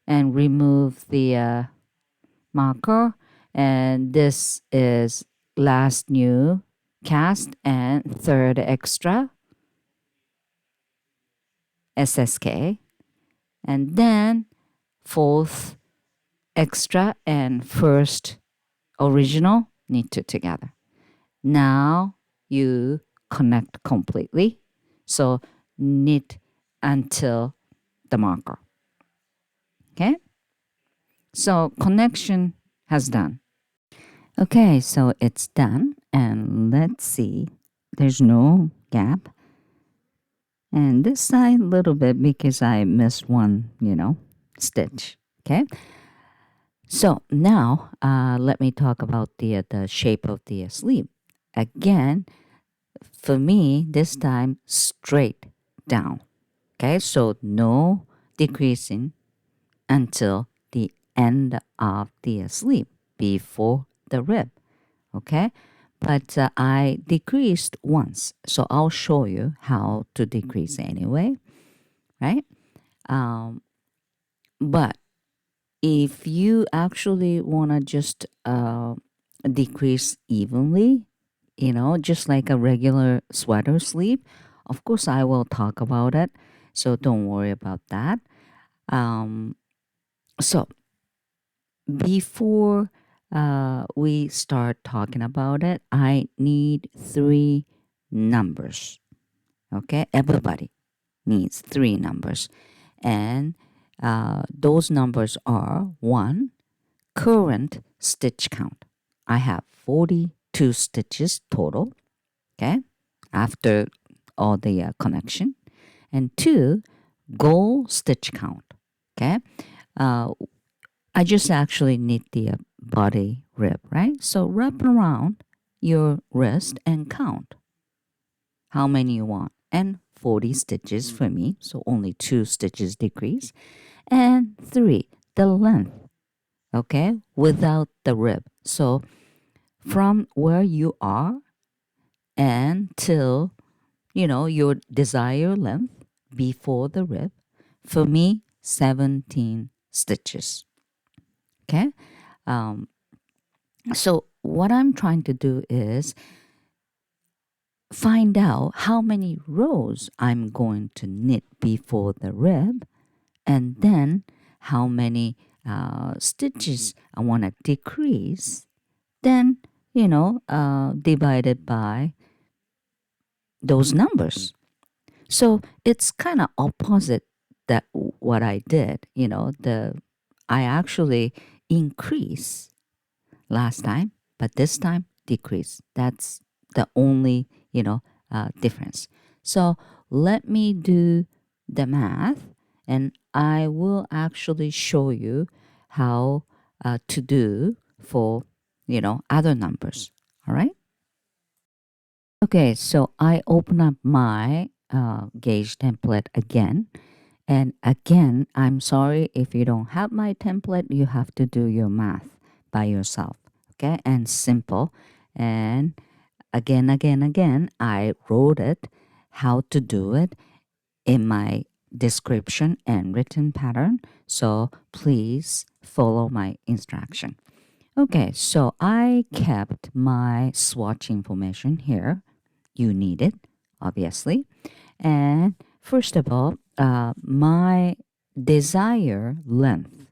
And remove the marker, and this is last new cast and third extra SSK, and then fourth extra and first original knit 2 together. Now you connect completely. So knit until the marker. Okay? So connection has done. Okay, so it's done. And let's see. There's no gap. And this side a little bit because I missed 1, stitch. Okay? So now let me talk about the shape of the sleeve. Again, for me, this time straight down. Okay, so no decreasing until the end of the sleeve before the rib. Okay, but I decreased once, so I'll show you how to decrease anyway, right? Um, but if you actually want to just decrease evenly, just like a regular sweater sleeve, of course I will talk about it, so don't worry about that. um, so before we start talking about it, I need three numbers. Okay, everybody needs three numbers, and those numbers are: one, current stitch count. I have 42 stitches total, okay, after all the connection. And two, goal stitch count, okay. Uh, I just actually knit the body rib, right? So wrap around your wrist and count how many you want. And 40 stitches for me, so only 2 stitches decrease. And 3, the length, okay, without the rib. So from where you are and till, your desired length before the rib, for me, 17 stitches, okay? Um, so what I'm trying to do is find out how many rows I'm going to knit before the rib, and then how many stitches I want to decrease, then divided by those numbers. So it's kind of opposite that what I did. I actually increase last time, but this time decrease. That's the only difference. So let me do the math, and I will actually show you how to do for other numbers. All right. Okay, so I open up my gauge template again. And again, I'm sorry if you don't have my template, you have to do your math by yourself. Okay, and simple. And again, I wrote it, how to do it in my description and written pattern. So please follow my instruction. Okay, so I kept my swatch information here. You need it, obviously. And first of all, my desired length,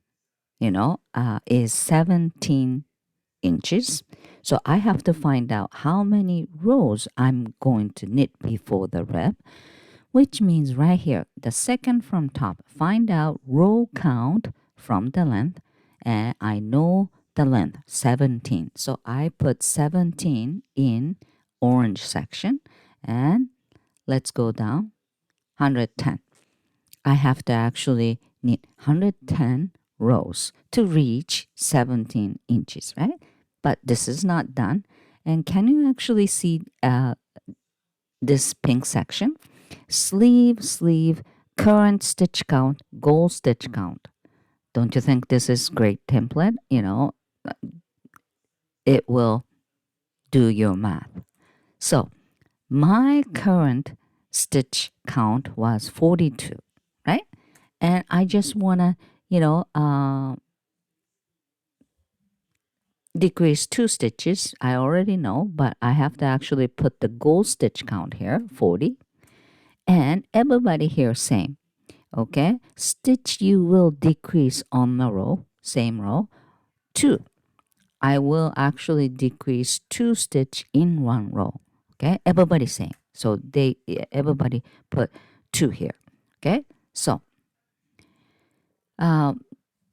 is 17 inches. So I have to find out how many rows I'm going to knit before the rib, which means right here, the second from top, find out row count from the length, and I know the length, 17. So I put 17 in orange section, and let's go down, 110. I have to actually knit 110 rows to reach 17 inches, right? But this is not done. And can you actually see this pink section? Sleeve, current stitch count, goal stitch count. Don't you think this is great template? It will do your math. So my current stitch count was 42, right? And I just want to, decrease 2 stitches. I already know, but I have to actually put the goal stitch count here, 40. And everybody here same. Okay, stitch you will decrease on the row, same row, 2. I will actually decrease 2 stitch in one row. Okay, everybody same. So everybody put 2 here. Okay, so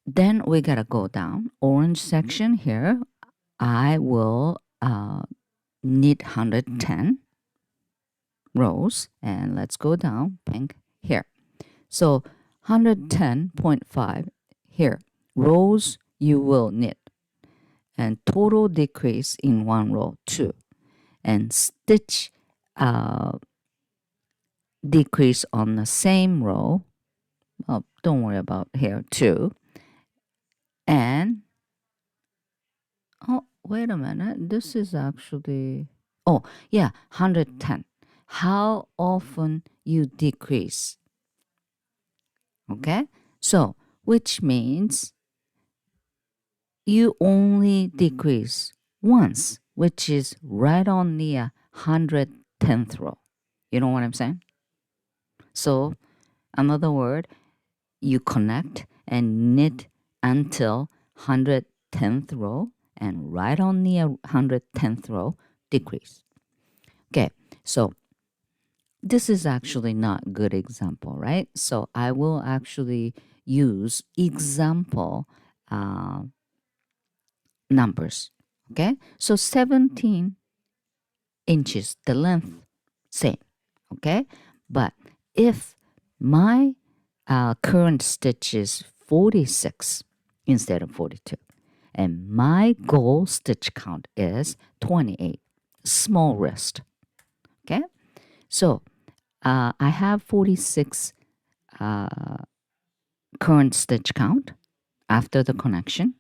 then we gotta go down. Orange section here, I will knit 110 rows, and let's go down, pink here. So 110.5 here. Rows you will knit. And total decrease in one row 2. And stitch decrease on the same row. Oh, don't worry about here 2. And oh, wait a minute. This is actually, oh, yeah, 110. How often you decrease. Okay? So, which means you only decrease once, which is right on the 110th row. You know what I'm saying? So, another word, you connect and knit until 110th row, and right on the 110th row, decrease. Okay, so this is actually not a good example, right? So I will actually use example numbers. Okay, so 17 inches, the length, same. Okay, but if my current stitch is 46 instead of 42, and my goal stitch count is 28, small wrist. Okay, so I have 46 current stitch count after the connection,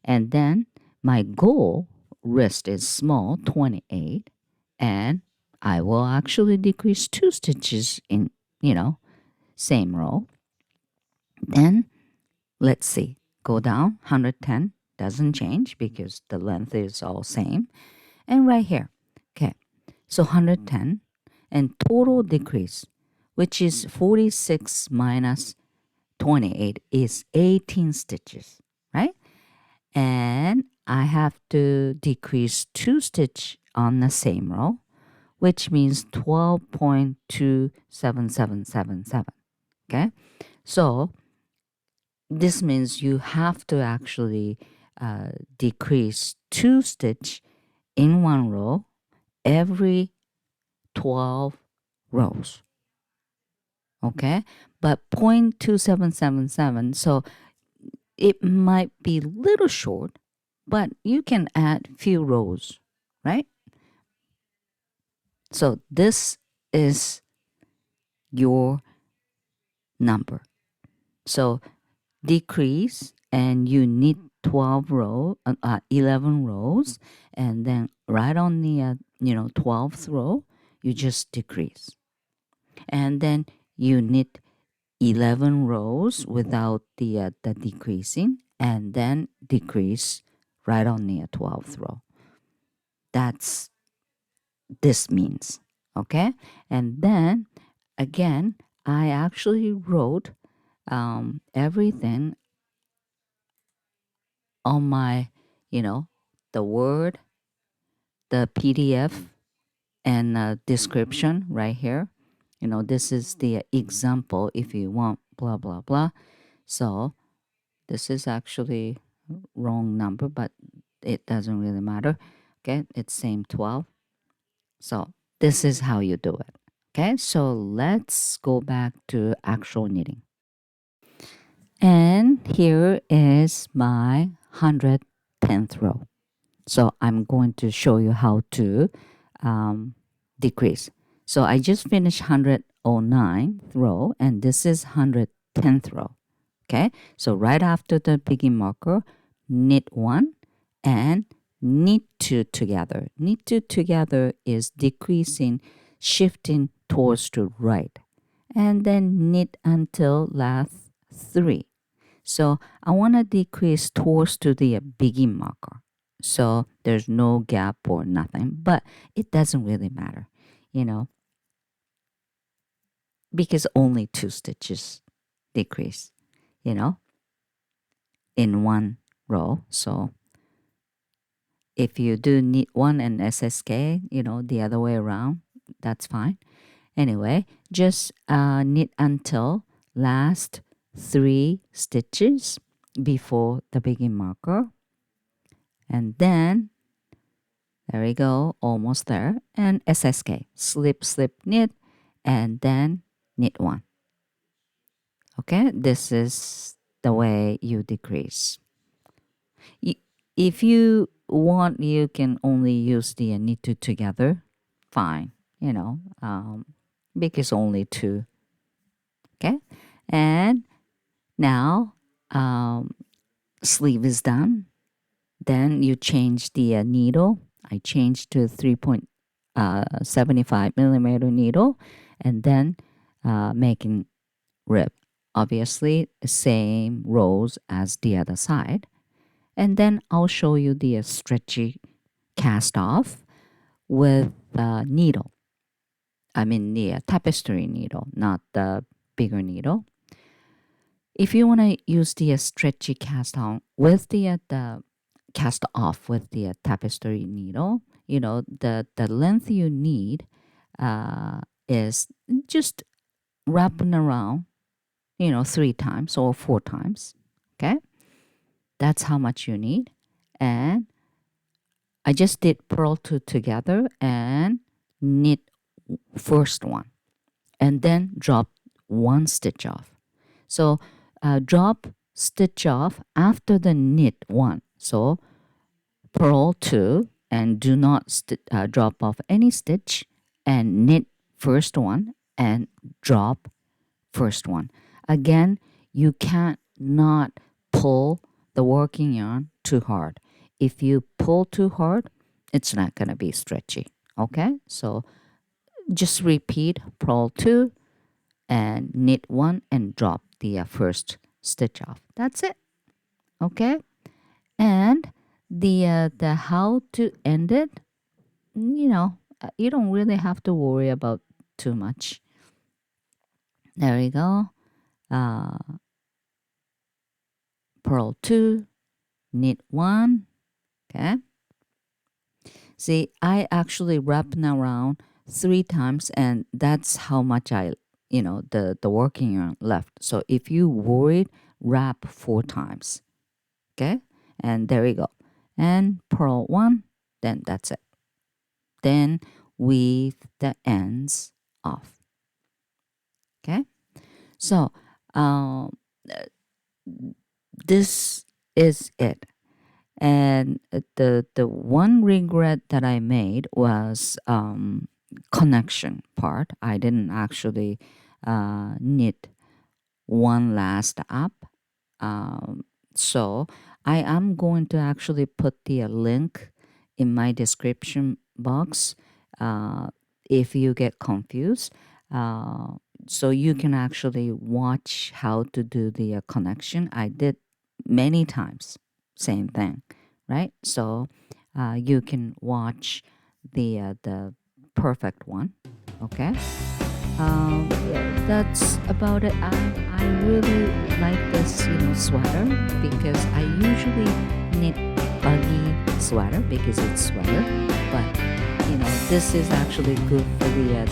and then my goal wrist is small, 28, and I will actually decrease 2 stitches in, same row. Then let's see, go down 110, doesn't change because the length is all same. And right here, okay, so 110 and total decrease, which is 46 minus 28 is 18 stitches, right? And I have to decrease 2 stitch on the same row, which means 12.27777. Okay, so this means you have to actually decrease 2 stitch in one row every 12 rows. Okay, but 0.2777, so it might be little short, but you can add few rows, right? So this is your number. So decrease, and you need 11 rows, and then right on the 12th row you just decrease, and then you need 11 rows without the decreasing, and then decrease right on the 12th row. That's this means. Okay, and then again I actually wrote everything on my, the Word, the PDF, and description right here. This is the example if you want, blah, blah, blah. So this is actually wrong number, but it doesn't really matter. Okay, it's same 12. So this is how you do it. Okay, so let's go back to actual knitting. And here is my 110th row. So I'm going to show you how to decrease. So I just finished 109th row, and this is 110th row. Okay, so right after the begin marker, knit 1 and knit 2 together. Knit 2 together is decreasing, shifting towards to right, and then knit until last 3. So I want to decrease towards to the begin marker. So there's no gap or nothing, but it doesn't really matter, because only 2 stitches decrease, in one row. So if you do knit 1 and SSK, the other way around, that's fine. Anyway, just knit until last 3 stitches before the begin marker, and then there we go, almost there, and SSK, slip, slip, knit, and then knit 1. Okay, this is the way you decrease. Y- If you want, you can only use the knit two together. Fine, because only two. Okay, and now sleeve is done. Then you change the needle. I changed to 3.75 millimeter needle, and then making rib. Obviously, same rows as the other side. And then I'll show you the stretchy cast off with the needle. I mean the tapestry needle, not the bigger needle. If you want to use the stretchy cast on with the cast off with the tapestry needle, the length you need is just wrapping around, 3 times or 4 times. Okay, that's how much you need. And I just did purl two together and knit first one, and then drop one stitch off. So drop stitch off after the knit one. So purl two and do not drop off any stitch, and knit first one and drop first one. Again, you can't not pull the working yarn too hard. If you pull too hard, it's not going to be stretchy. Okay, so just repeat purl two and knit one and drop the first stitch off. That's it. Okay, and the how to end it, you don't really have to worry about too much. There we go. Purl two, knit one. Okay, see, I actually wrapping around 3 times, and that's how much the working yarn left. So if you worried, wrap 4 times. Okay, and there we go. And purl one, then that's it. Then weave the ends off. Okay, so this is it. And the one regret that I made was connection part. I didn't actually knit one last up. So I am going to actually put the link in my description box if you get confused. So you can actually watch how to do the connection. I did many times, same thing, right? So you can watch the perfect one. Okay. Yeah, that's about it. I really like this, sweater, because I usually knit buggy sweater because it's sweater, but this is actually good for the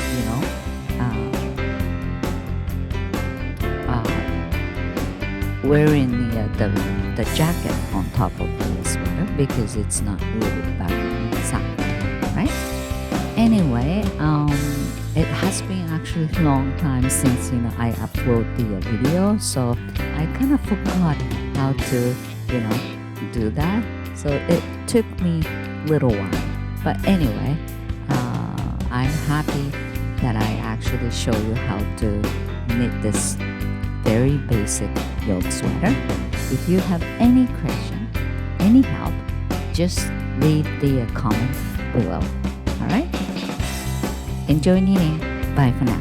wearing the jacket on top of the sweater because it's not really baggy inside, right? Anyway, it has been actually a long time since I upload the video, so I kind of forgot how to do that. So it took me a little while, but anyway, I'm happy that I actually show you how to knit this very basic yoke sweater. If you have any question, any help, just leave the comment below. All right? Enjoy knitting. Bye for now.